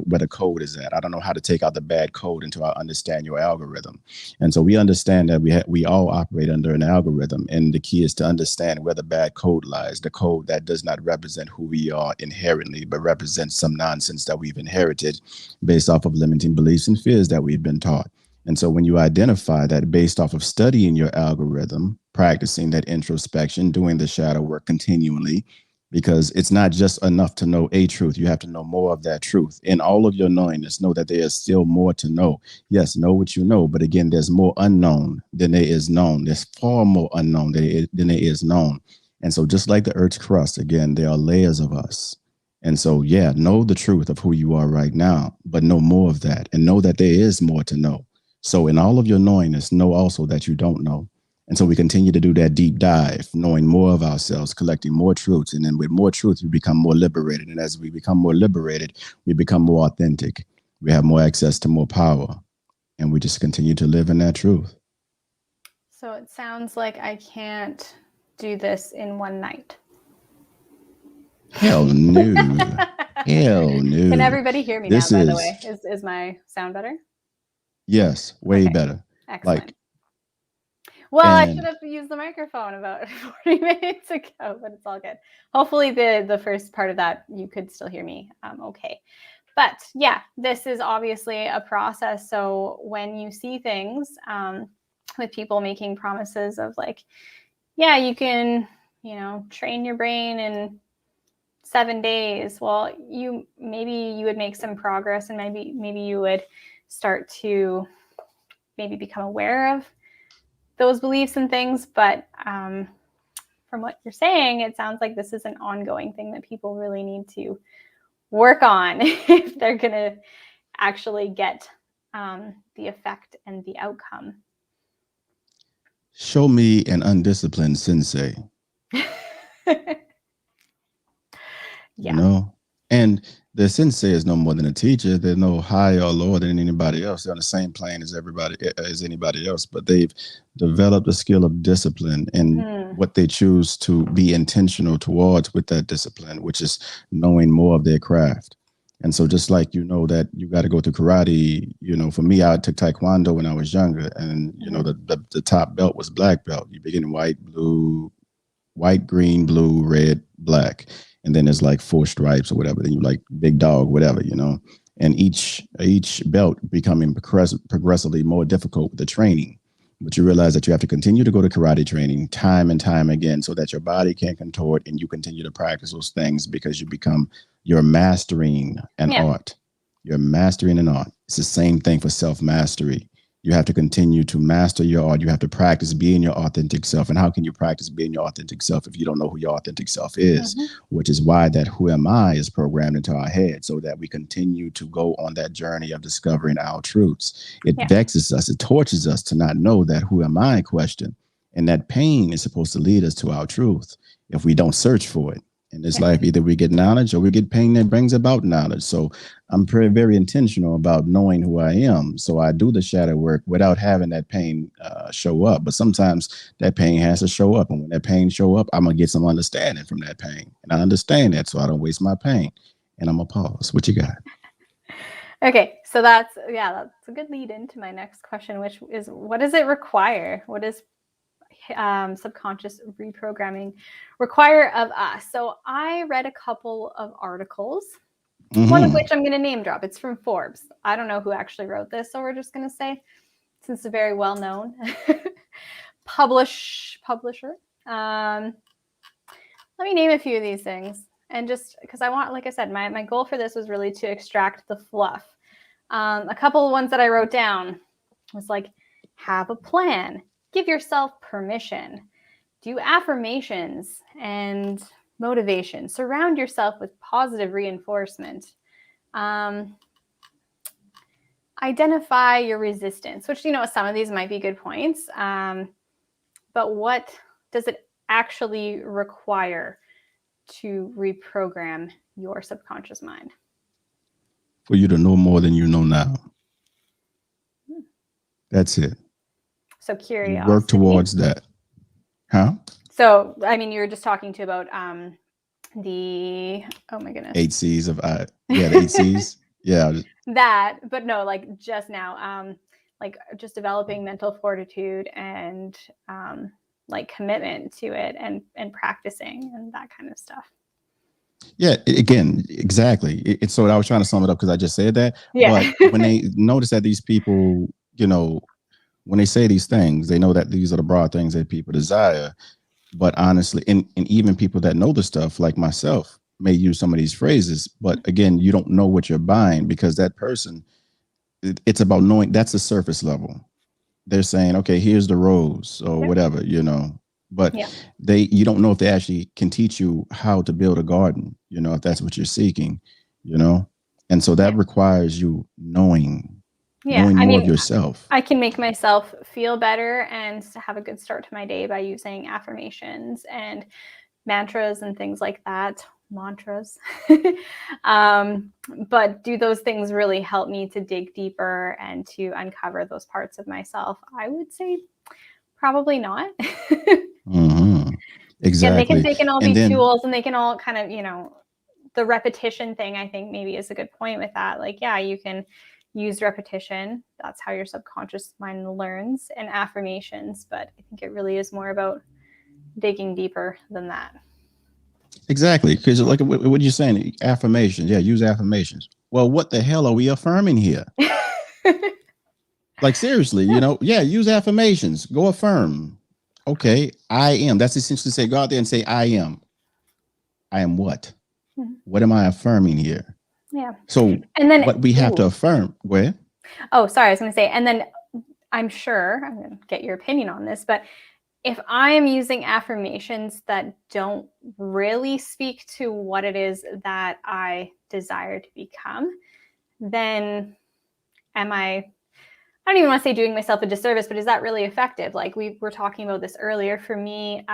where the code is at. I don't know how to take out the bad code until I understand your algorithm. And so we understand that we all operate under an algorithm. And the key is to understand where the bad code lies, the code that does not represent who we are inherently, but represents some nonsense that we've inherited based off of limiting beliefs and fears that we've been taught. And so when you identify that based off of studying your algorithm, practicing that introspection, doing the shadow work continually, because it's not just enough to know a truth. You have to know more of that truth. In all of your knowingness, know that there is still more to know. Yes, know what you know, but again, there's more unknown than there is known. There's far more unknown than there is known. And so just like the earth's crust, again, there are layers of us. And so, yeah, know the truth of who you are right now, but know more of that and know that there is more to know. So in all of your knowingness, know also that you don't know. And so we continue to do that deep dive, knowing more of ourselves, collecting more truths. And then with more truth, we become more liberated. And as we become more liberated, we become more authentic. We have more access to more power. And we just continue to live in that truth. So it sounds like I can't do this in one night. Hell no. Hell no. Can everybody hear me now, by the way? Is my sound better? Yes, way better. Excellent. I should have used the microphone about 40 minutes ago, but it's all good. Hopefully the first part of that, you could still hear me okay. But yeah, this is obviously a process. So when you see things with people making promises of like, yeah, you can, train your brain in 7 days. Well, maybe you would make some progress, and maybe you would start to maybe become aware of those beliefs and things. But from what you're saying, it sounds like this is an ongoing thing that people really need to work on if they're going to actually get the effect and the outcome. Show me an undisciplined sensei. And the sensei is no more than a teacher. They're no higher or lower than anybody else. They're on the same plane as anybody else, but they've developed a skill of discipline and what they choose to be intentional towards with that discipline, which is knowing more of their craft. And so just like that you got to go to karate, for me, I took taekwondo when I was younger, and the top belt was black belt. You begin white, green, blue, red, black. And then there's like 4 stripes or whatever. Then you like big dog, whatever, and each belt becoming progressively more difficult with the training. But you realize that you have to continue to go to karate training time and time again so that your body can contort and you continue to practice those things, because you're mastering an art. You're mastering an art. It's the same thing for self-mastery. You have to continue to master your art. You have to practice being your authentic self. And how can you practice being your authentic self if you don't know who your authentic self is? Which is why that who am I is programmed into our head, so that we continue to go on that journey of discovering our truths. It vexes us. It tortures us to not know that who am I question. And that pain is supposed to lead us to our truth if we don't search for it. In this life, either we get knowledge or we get pain that brings about knowledge. So I'm very intentional about knowing who I am. So I do the shadow work without having that pain show up. But sometimes that pain has to show up. And when that pain show up, I'm going to get some understanding from that pain. And I understand that, so I don't waste my pain. And I'm going to pause. What you got? Okay, so that's a good lead into my next question, which is, what does it require? What is subconscious reprogramming require of us? So I read a couple of articles, one of which I'm going to name drop. It's from Forbes. I don't know who actually wrote this, so we're just going to say, since it's a very well-known publisher. Let me name a few of these things. And just because I want, like I said, my goal for this was really to extract the fluff. A couple of ones that I wrote down was like, have a plan. Give yourself permission. Do affirmations and motivation. Surround yourself with positive reinforcement. Identify your resistance, which, some of these might be good points. But what does it actually require to reprogram your subconscious mind? for you to know more than you know now. That's it. So You curiosity. work towards that. Huh? So, I mean, you were just talking to about the, oh my goodness. 8 C's of I. Yeah, the 8 C's. Yeah. That, but no, like just now, like just developing mental fortitude and like commitment to it and practicing and that kind of stuff. Yeah, again, exactly. It's so I was trying to sum it up because I just said that. Yeah. But when they notice that these people, you know, when they say these things, they know that these are the broad things that people desire. But honestly, and even people that know the stuff, like myself, may use some of these phrases. But again, you don't know what you're buying because that person, it's about knowing. That's the surface level. They're saying, okay, here's the rose or Yeah. whatever, you know. But Yeah. you don't know if they actually can teach you how to build a garden, you know, if that's what you're seeking, you know. And so that requires you knowing more of yourself. I can make myself feel better and have a good start to my day by using affirmations and mantras and things like that. Mantras. But do those things really help me to dig deeper and to uncover those parts of myself? I would say probably not. Mm-hmm. Exactly. They can all And be then tools, and they can all kind of, the repetition thing, I think maybe is a good point with that. Like, yeah, you can use repetition. That's how your subconscious mind learns, and affirmations. But I think it really is more about digging deeper than that. exactly, because like what you're saying, affirmations. Yeah, use affirmations. Well, what the hell are we affirming here? Like seriously, you know, yeah, use affirmations. Go affirm. Okay, I am. That's essentially say go out there and say I am. I am what? Mm-hmm. What am I affirming here? Yeah. So and then what we have to affirm, where? Oh, sorry, I was going to say, and then I'm sure I'm going to get your opinion on this, but if I am using affirmations that don't really speak to what it is that I desire to become, then am I don't even want to say doing myself a disservice, but is that really effective? Like we were talking about this earlier. For me,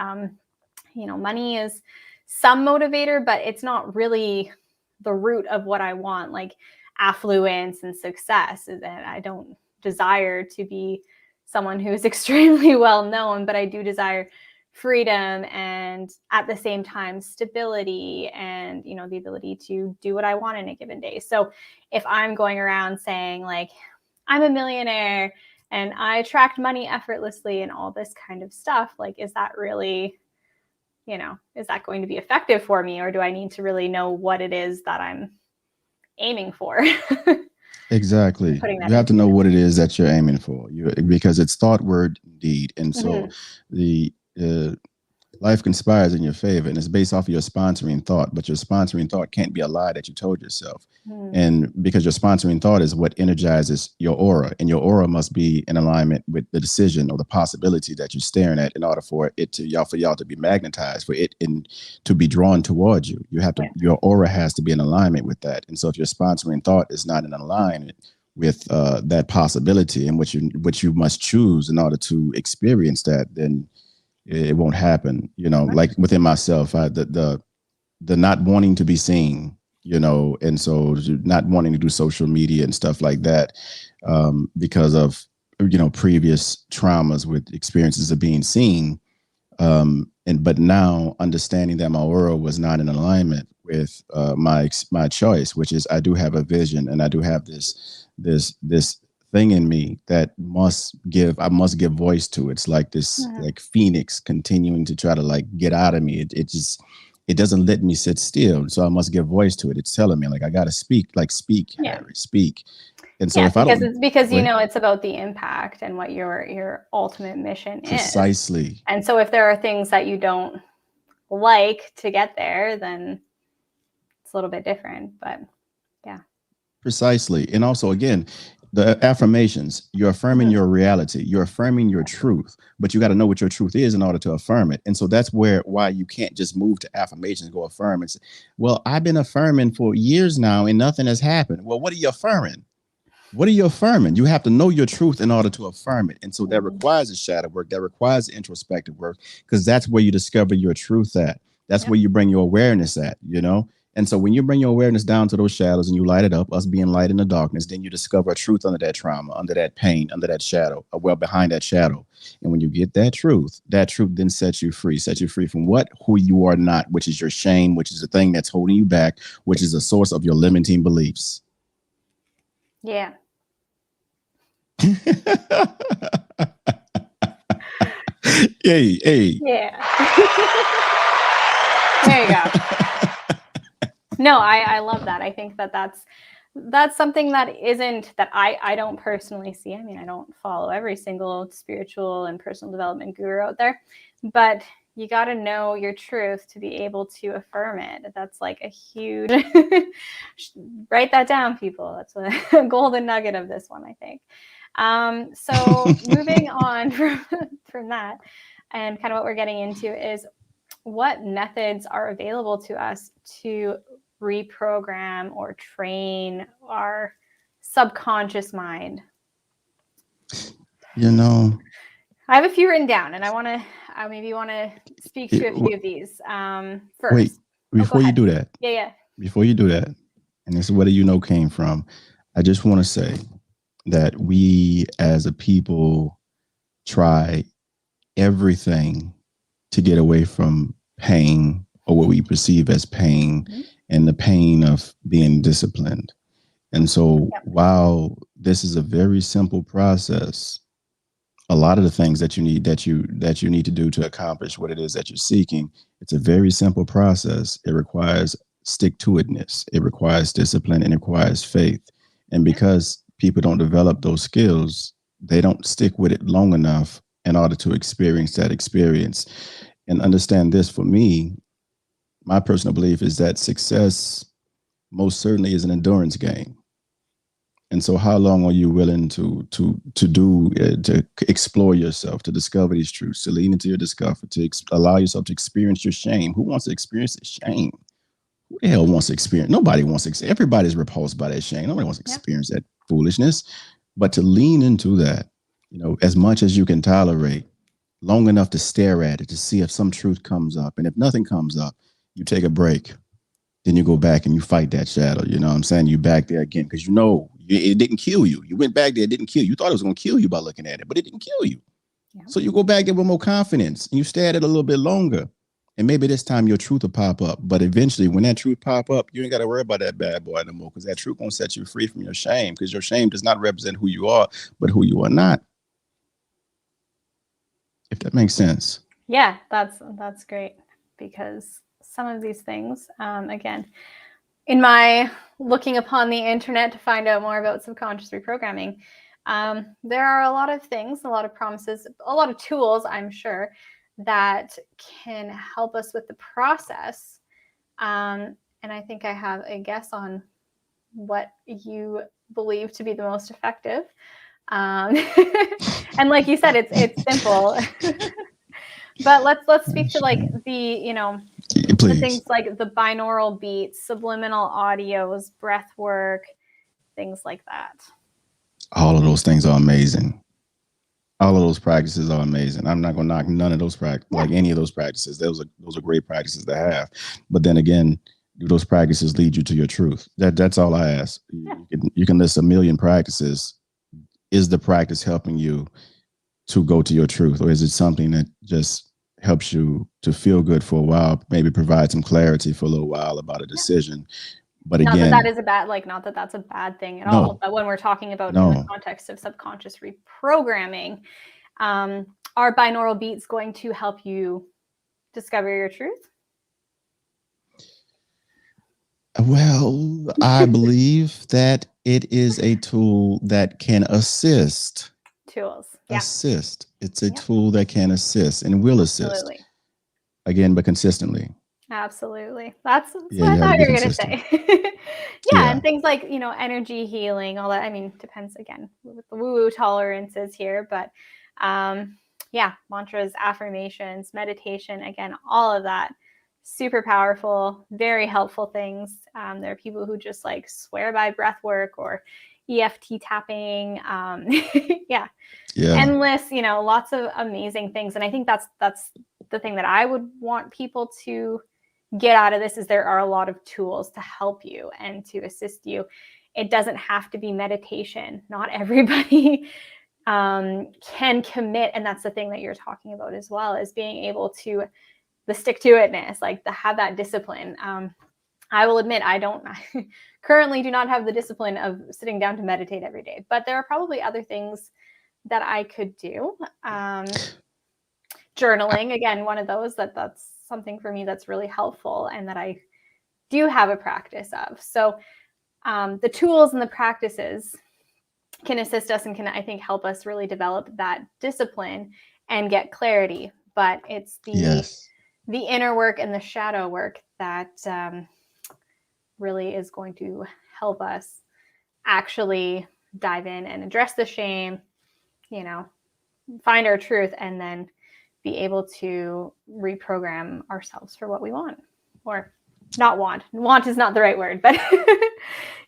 money is some motivator, but it's not really the root of what I want, like affluence and success. And I don't desire to be someone who is extremely well known, but I do desire freedom and at the same time stability and the ability to do what I want in a given day. So if I'm going around saying like I'm a millionaire and I attract money effortlessly and all this kind of stuff, like is that really, is that going to be effective for me, or do I need to really know what it is that I'm aiming for? Exactly. You have to know what it is that you're aiming for. Because it's thought, word, deed, and so the life conspires in your favor, and it's based off of your sponsoring thought. But your sponsoring thought can't be a lie that you told yourself. And because your sponsoring thought is what energizes your aura, and your aura must be in alignment with the decision or the possibility that you're staring at in order for it to for y'all to be magnetized, for it to be drawn towards you. You have to your aura has to be in alignment with that. And so if your sponsoring thought is not in alignment with that possibility and what you must choose in order to experience that, then it won't happen. Like within myself, the not wanting to be seen, and so not wanting to do social media and stuff like that, because of previous traumas with experiences of being seen, but now understanding that my world was not in alignment with my choice, which is I do have a vision and I do have this thing in me that I must give voice to. It's like this like phoenix continuing to try to like get out of me. It doesn't let me sit still, so I must give voice to it. It's telling me like I gotta speak, Harry, speak. And so if I don't, it's because it's about the impact and what your ultimate mission is. Precisely. And so if there are things that you don't like to get there, then it's a little bit different. But yeah. Precisely. And also again, the affirmations, you're affirming your reality, you're affirming your truth, but you got to know what your truth is in order to affirm it. And so that's why you can't just move to affirmations, go affirm and say, well, I've been affirming for years now and nothing has happened. Well, what are you affirming? What are you affirming? You have to know your truth in order to affirm it. And so that requires a shadow work, that requires introspective work, because that's where you discover your truth at. That's where you bring your awareness at, And so when you bring your awareness down to those shadows and you light it up, us being light in the darkness, then you discover a truth under that trauma, under that pain, under that shadow, or well, behind that shadow. And when you get that truth then sets you free from what, who you are not, which is your shame, which is the thing that's holding you back, which is the source of your limiting beliefs. Yeah. Hey. Yeah. There you go. No, I love that. I think that's something that I don't personally see. I mean, I don't follow every single spiritual and personal development guru out there, but you got to know your truth to be able to affirm it. That's like a huge, write that down, people. That's a golden nugget of this one, I think. So moving on from that, and kind of what we're getting into is what methods are available to us to reprogram or train our subconscious mind. You know, I have a few written down, and I maybe want to speak to a few of these first. Wait, before you do that. Yeah. Before you do that, and this is where came from, I just want to say that we as a people try everything to get away from pain, or what we perceive as pain, and the pain of being disciplined. And so while this is a very simple process, a lot of the things that you need to do to accomplish what it is that you're seeking, it's a very simple process. It requires stick-to-itness, it requires discipline, and it requires faith. And because people don't develop those skills, they don't stick with it long enough in order to experience that experience. And understand this, for me, my personal belief is that success most certainly is an endurance game. And so how long are you willing to explore yourself, to discover these truths, to lean into your discovery, to allow yourself to experience your shame? Who wants to experience the shame? Who the hell wants to experience? Nobody wants to. Everybody's repulsed by that shame. Nobody wants to experience that foolishness. But to lean into that, as much as you can tolerate, long enough to stare at it, to see if some truth comes up. And if nothing comes up, you take a break. Then you go back and you fight that shadow. You know what I'm saying? You back there again because it didn't kill you. You went back there, it didn't kill you. You thought it was going to kill you by looking at it, but it didn't kill you. Yeah. So you go back there with more confidence and you stay at it a little bit longer. And maybe this time your truth will pop up. But eventually, when that truth pop up, you ain't got to worry about that bad boy no more, because that truth won't set you free from your shame, because your shame does not represent who you are, but who you are not. If that makes sense. Yeah, that's great, because some of these things, again, in my looking upon the internet to find out more about subconscious reprogramming, there are a lot of things, a lot of promises, a lot of tools, I'm sure, that can help us with the process. And I think I have a guess on what you believe to be the most effective. And like you said, it's simple. But let's speak to like the things like the binaural beats, subliminal audios, breath work, things like that. All of those things are amazing. All of those practices are amazing. I'm not going to knock none of those like any of those practices. Those are great practices to have. But then again, do those practices lead you to your truth? That's all I ask. Yeah. You can list a million practices. Is the practice helping you to go to your truth, or is it something that just helps you to feel good for a while, maybe provide some clarity for a little while about a decision? But not again, that is a bad, not that that's a bad thing at all. But when we're talking about in the context of subconscious reprogramming, are binaural beats going to help you discover your truth? Well, I believe that it is a tool that can assist. Assist. It's a tool that can assist and will assist. Again, but consistently. Absolutely. That's what I thought you were going to say. And things like, energy healing, all that. I mean, depends again with the woo-woo tolerances here, but mantras, affirmations, meditation, again, all of that. Super powerful, very helpful things. There are people who just like swear by breath work or EFT tapping. Endless, lots of amazing things. And I think that's the thing that I would want people to get out of this is there are a lot of tools to help you and to assist you. It doesn't have to be meditation. Not everybody can commit. And that's the thing that you're talking about as well, is being able to, the stick-to-itness, like to have that discipline. I will admit, I currently do not have the discipline of sitting down to meditate every day, but there are probably other things that I could do. Journaling, again, one of those that's something for me that's really helpful and that I do have a practice of. So the tools and the practices can assist us and can, I think, help us really develop that discipline and get clarity. But it's the inner work and the shadow work that really is going to help us actually dive in and address the shame, find our truth, and then be able to reprogram ourselves for what we want, or not want. Want is not the right word, but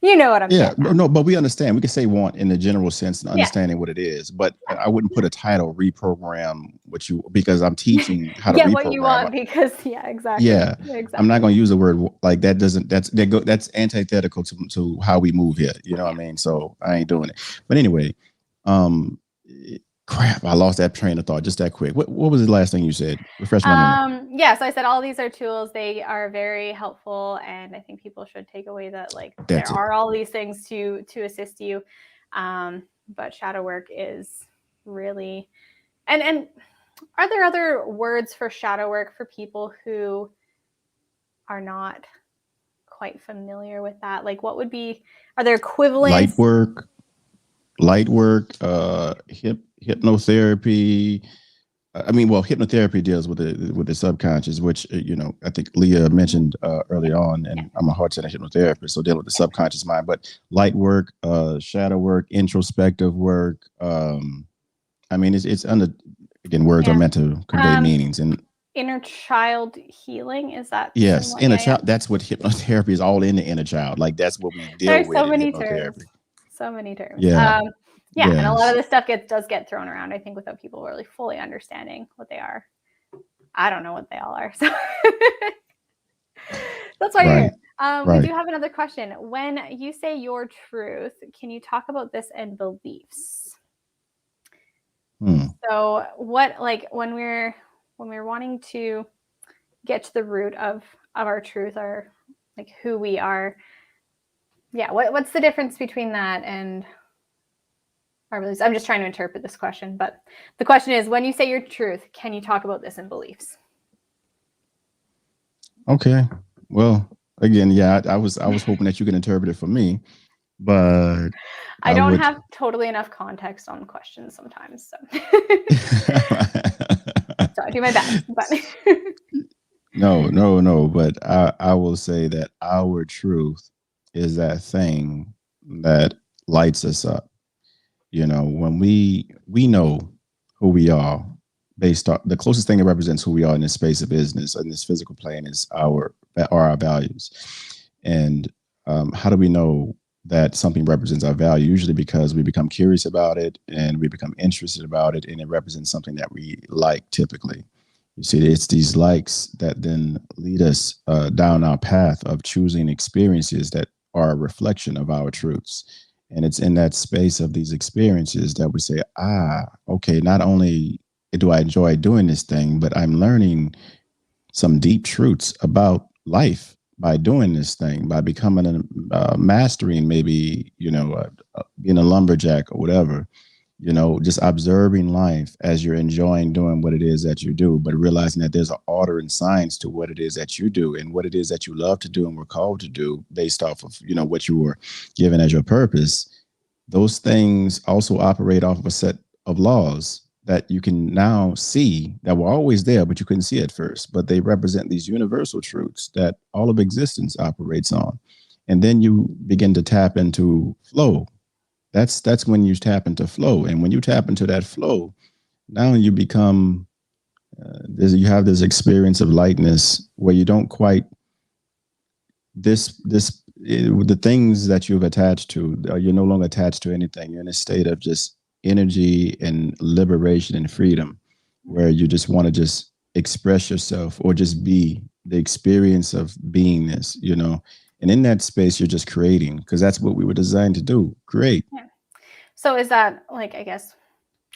you know what I'm saying. Yeah, no, but we understand. We can say want in the general sense and understanding what it is, but I wouldn't put a title reprogram because I'm teaching how to get reprogram. What you want, because exactly. Yeah, exactly. I'm not going to use the word like that. That's antithetical to how we move here. You know what I mean? So I ain't doing it. But anyway, crap, I lost that train of thought just that quick. What was the last thing you said? Refresh my memory. Yeah, so I said all these are tools. They are very helpful, and I think people should take away that there are all these things to assist you. But shadow work is really, and are there other words for shadow work for people who are not quite familiar with that? Like, what would be? Are there equivalents? Light work, hypnotherapy. Hypnotherapy deals with the subconscious, which I think Leah mentioned early on, and I'm a heart center hypnotherapist, so dealing with the subconscious mind. But light work, shadow work, introspective work. It's under, again, words are meant to convey meanings. And inner child healing, is that? Yes, inner child. That's what hypnotherapy is, all in the inner child. Like that's what we deal with. So many terms. So many terms. Yeah. And a lot of this stuff does get thrown around, I think, without people really fully understanding what they are. I don't know what they all are. So that's why you're here. We do have another question. When you say your truth, can you talk about this in beliefs? So what, like when we're wanting to get to the root of our truth, or like who we are, what's the difference between that and our beliefs? I'm just trying to interpret this question, but the question is, when you say your truth, can you talk about this in beliefs? Okay. Well, again, I was hoping that you could interpret it for me, but I don't have totally enough context on questions sometimes, so so I do my best. But no. But I will say that our truth is that thing that lights us up. When we know who we are, based on the closest thing that represents who we are in this space of business, in this physical plane, is our values. And how do we know that something represents our value? Usually because we become curious about it and we become interested about it, and it represents something that we like. Typically, you see, it's these likes that then lead us down our path of choosing experiences that are a reflection of our truths. And it's in that space of these experiences that we say, okay, not only do I enjoy doing this thing, but I'm learning some deep truths about life by doing this thing, by becoming mastering, maybe, being a lumberjack or whatever, just observing life as you're enjoying doing what it is that you do, but realizing that there's an order and science to what it is that you do and what it is that you love to do and were called to do based off of, what you were given as your purpose. Those things also operate off of a set of laws that you can now see that were always there, but you couldn't see at first. But they represent these universal truths that all of existence operates on. And then you begin to tap into flow. That's when you tap into flow. And when you tap into that flow, now you become, you have this experience of lightness where you don't quite, the things that you've attached to, you're no longer attached to anything. You're in a state of just energy and liberation and freedom, where you just want to just express yourself or just be the experience of beingness, you know. And in that space, you're just creating, because that's what we were designed to do, create. Yeah. So is that like, I guess,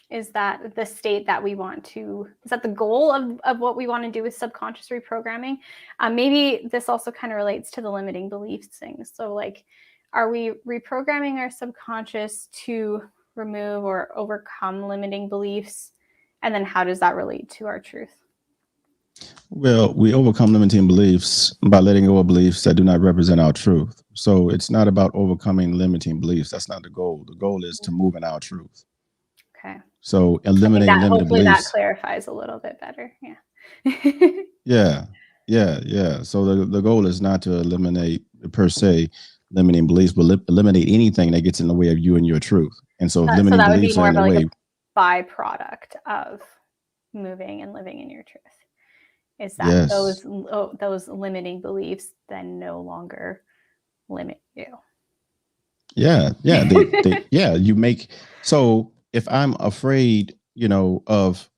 is that the state that we want to, is that the goal of what we want to do with subconscious reprogramming? Maybe this also kind of relates to the limiting beliefs thing. So like, are we reprogramming our subconscious to remove or overcome limiting beliefs? And then how does that relate to our truth? Well, we overcome limiting beliefs by letting go of beliefs that do not represent our truth. So it's not about overcoming limiting beliefs. That's not the goal. The goal is to move in our truth. Okay. So I think eliminating that limiting hopefully that beliefs. clarifies a little bit better. Yeah. Yeah, yeah. So the goal is not to eliminate per se limiting beliefs, but eliminate anything that gets in the way of you and your truth. And so if So limiting that would be beliefs are more in of the like way, a byproduct of moving and living in your truth. Is that yes, those limiting beliefs then no longer limit you? yeah, yeah, you make, so if I'm afraid, you know, of,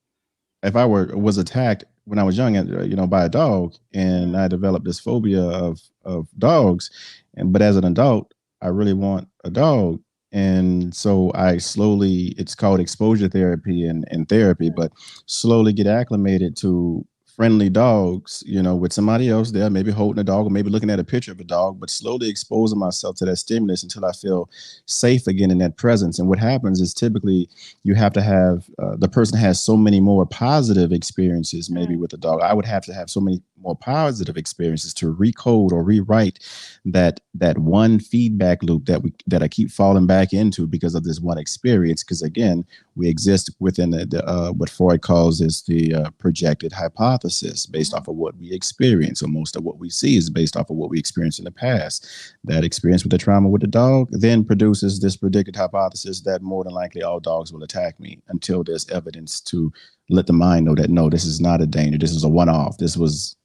if I was attacked when I was young, you know, by a dog, and I developed this phobia of dogs, and but as an adult, I really want a dog, and so I slowly, it's called exposure therapy and therapy, but slowly get acclimated to friendly dogs, you know, with somebody else there, maybe holding a dog or maybe looking at a picture of a dog, but slowly exposing myself to that stimulus until I feel safe again in that presence. And what happens is typically you have to have, the person has so many more positive experiences maybe with the dog. I would have to have so many more positive experiences to recode or rewrite that one feedback loop that I keep falling back into because of this one experience. Because again, we exist within the what Freud calls is the projected hypothesis based off of what we experience. So most of what we see is based off of what we experienced in the past. That experience with the trauma with the dog then produces this predicted hypothesis that more than likely all dogs will attack me, until there's evidence to let the mind know that no, this is not a danger. This is a one-off. This was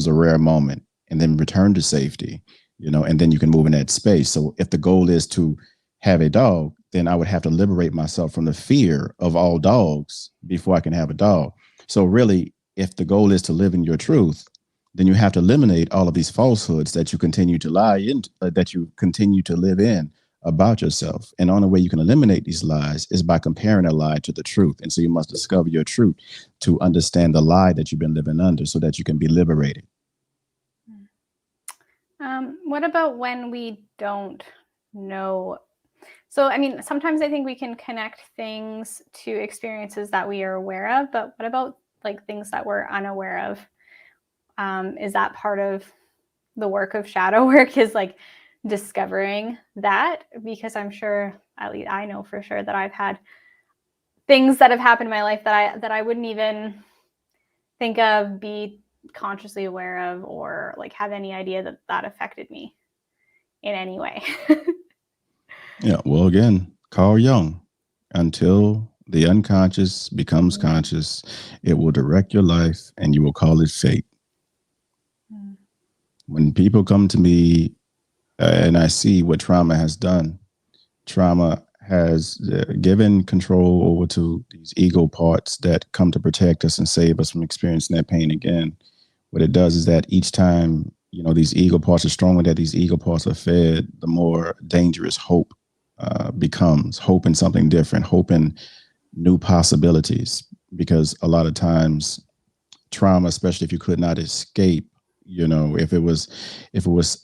a rare moment, and then return to safety, you know, and then you can move in that space. So if the goal is to have a dog, then I would have to liberate myself from the fear of all dogs before I can have a dog. So really, if the goal is to live in your truth, then you have to eliminate all of these falsehoods that you continue to lie in, that you continue to live in about yourself. And the only way you can eliminate these lies is by comparing a lie to the truth. And so you must discover your truth to understand the lie that you've been living under so that you can be liberated. What about when we don't know? So, I mean, sometimes I think we can connect things to experiences that we are aware of, but what about like things that we're unaware of? Is that part of the work of shadow work, is like discovering that? Because I'm sure, at least I know for sure that I've had things that have happened in my life that I wouldn't even think of, be consciously aware of, or like have any idea that that affected me in any way. Yeah. Well, again, Carl Jung, until the unconscious becomes conscious, it will direct your life and you will call it fate. When people come to me and I see what trauma has done, trauma has given control over to these ego parts that come to protect us and save us from experiencing that pain again. What it does is that each time, you know, these ego parts are stronger, that these ego parts are fed, the more dangerous hope becomes. Hope in something different, hope in new possibilities. Because a lot of times trauma, especially if you could not escape, you know, if it was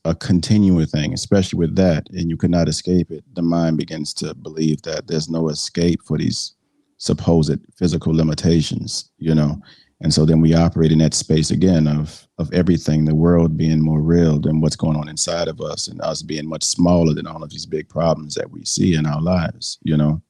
a continuing thing, especially with that, and you could not escape it, the mind begins to believe that there's no escape for these supposed physical limitations, you know. And so then we operate in that space again of everything, the world being more real than what's going on inside of us, and us being much smaller than all of these big problems that we see in our lives, you know.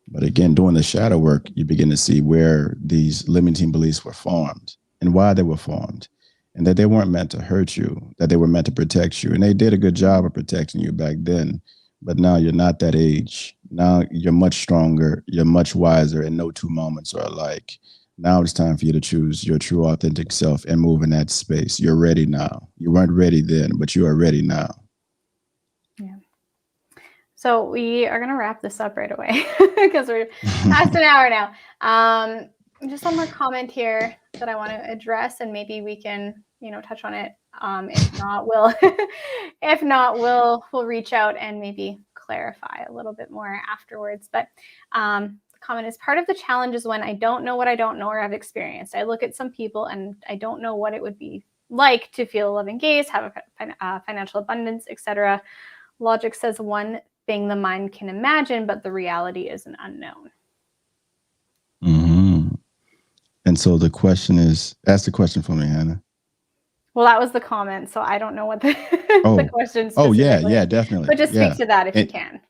But again, doing the shadow work, you begin to see where these limiting beliefs were formed and why they were formed, and that they weren't meant to hurt you, that they were meant to protect you. And they did a good job of protecting you back then. But now you're not that age. Now you're much stronger, you're much wiser, and no two moments are alike. Now it's time for you to choose your true, authentic self and move in that space. You're ready now. You weren't ready then, but you are ready now. Yeah. So we are going to wrap this up right away because we're past an hour now. Just one more comment here. that I want to address, and maybe we can, touch on it. If not, we'll we'll reach out and maybe clarify a little bit more afterwards. But the comment is, part of the challenge is when I don't know what I don't know or have experienced. I look at some people and I don't know what it would be like to feel a loving gaze, have a financial abundance, etc. Logic says one thing the mind can imagine, but the reality is an unknown. Mm-hmm. And so the question is, ask the question for me, Hannah. Well, that was the comment, so I don't know what the, the question specifically. Oh, yeah, definitely. But just speak to that if you can.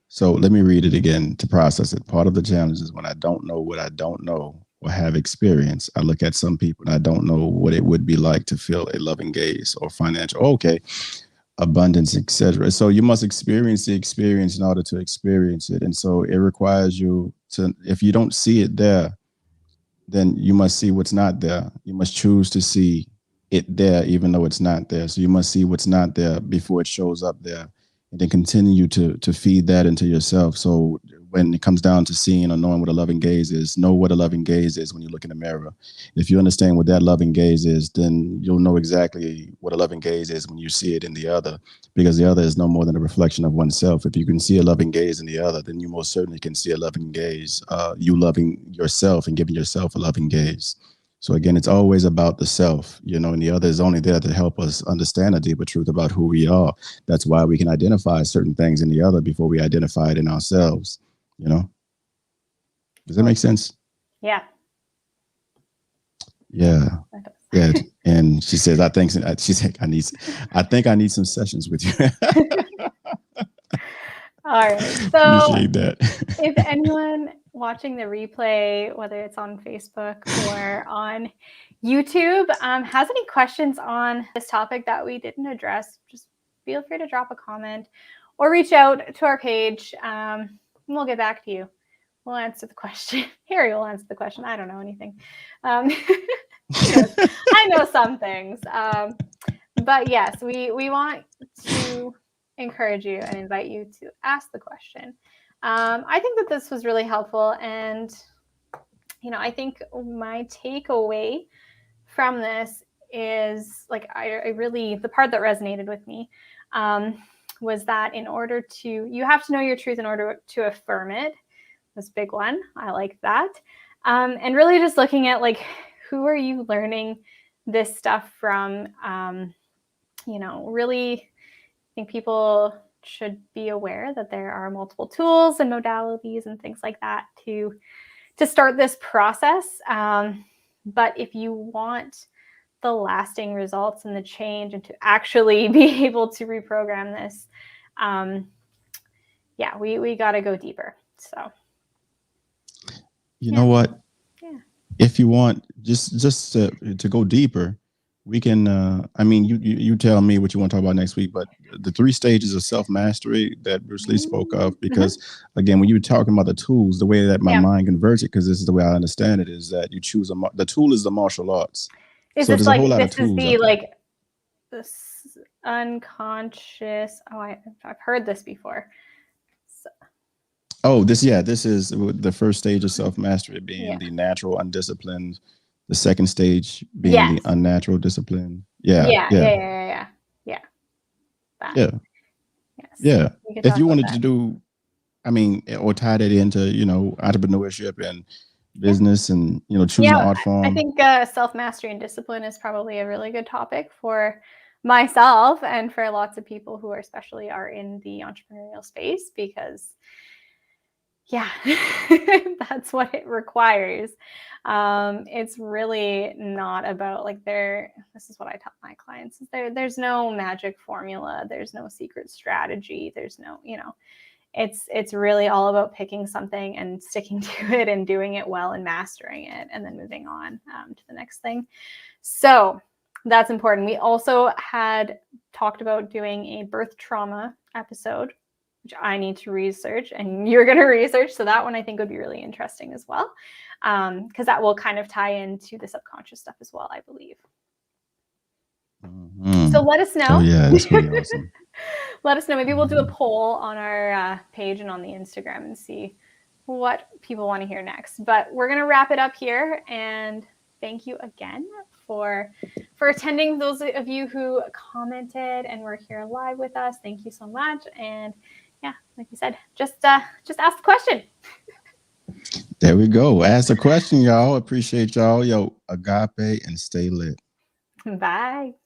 So let me read it again to process it. Part of the challenge is when I don't know what I don't know or have experience. I look at some people and I don't know what it would be like to feel a loving gaze or financial, abundance, etc. So you must experience the experience in order to experience it. And so it requires you to, if you don't see it there, then you must see what's not there. You must choose to see it there, even though it's not there. So you must see what's not there before it shows up there, and then continue to feed that into yourself. So when it comes down to seeing or knowing what a loving gaze is, know what a loving gaze is when you look in the mirror. If you understand what that loving gaze is, then you'll know exactly what a loving gaze is when you see it in the other, because the other is no more than a reflection of oneself. If you can see a loving gaze in the other, then you most certainly can see a loving gaze, you loving yourself and giving yourself a loving gaze. So again, it's always about the self, and the other is only there to help us understand a deeper truth about who we are. That's why we can identify certain things in the other before we identify it in ourselves. Does that make sense? Yeah. Yeah. And she says, I think I need some sessions with you. All right. So appreciate that. If anyone watching the replay, whether it's on Facebook or on YouTube, has any questions on this topic that we didn't address, just feel free to drop a comment or reach out to our page, and we'll get back to you. We'll answer the question. Harry will answer the question. I don't know anything. I know some things. But yes, we want to encourage you and invite you to ask the question. I think that this was really helpful. And, I think my takeaway from this is I really, the part that resonated with me was that you have to know your truth in order to affirm it. This big one. I like that. And really just looking at who are you learning this stuff from? Really, I think people should be aware that there are multiple tools and modalities and things like that to start this process. But if you want the lasting results and the change and to actually be able to reprogram this, we got to go deeper. So. You know what? Yeah. If you want just to go deeper, we can, you tell me what you want to talk about next week, but the 3 stages of self-mastery that Bruce Lee spoke of, because again, when you were talking about the tools, the way that my mind converts it, because this is the way I understand it, is that you choose the tool is the martial arts. So there's a whole lot of tools. This is the this unconscious. Oh, I've heard this before. Oh, this is the first stage of self-mastery being the natural undisciplined, the second stage being the unnatural discipline. Yeah. That. Yeah. If you wanted to do, or tie that into, entrepreneurship and business and, choosing an art form. I think self-mastery and discipline is probably a really good topic for myself and for lots of people who especially are in the entrepreneurial space, because that's what it requires. It's really not about this is what I tell my clients, is there's no magic formula. There's no secret strategy. There's no, it's really all about picking something and sticking to it and doing it well and mastering it and then moving on to the next thing. So that's important. We also had talked about doing a birth trauma episode, which I need to research and you're going to research. So that one I think would be really interesting as well, because that will kind of tie into the subconscious stuff as well, I believe. So let us know. Oh, yeah, that's pretty awesome. Let us know. Maybe we'll do a poll on our page and on the Instagram and see what people want to hear next. But we're going to wrap it up here. And thank you again for attending. Those of you who commented and were here live with us, thank you so much. And yeah, like you said, just ask the question. There we go. Ask a question, y'all. Appreciate y'all. Yo, agape and stay lit. Bye.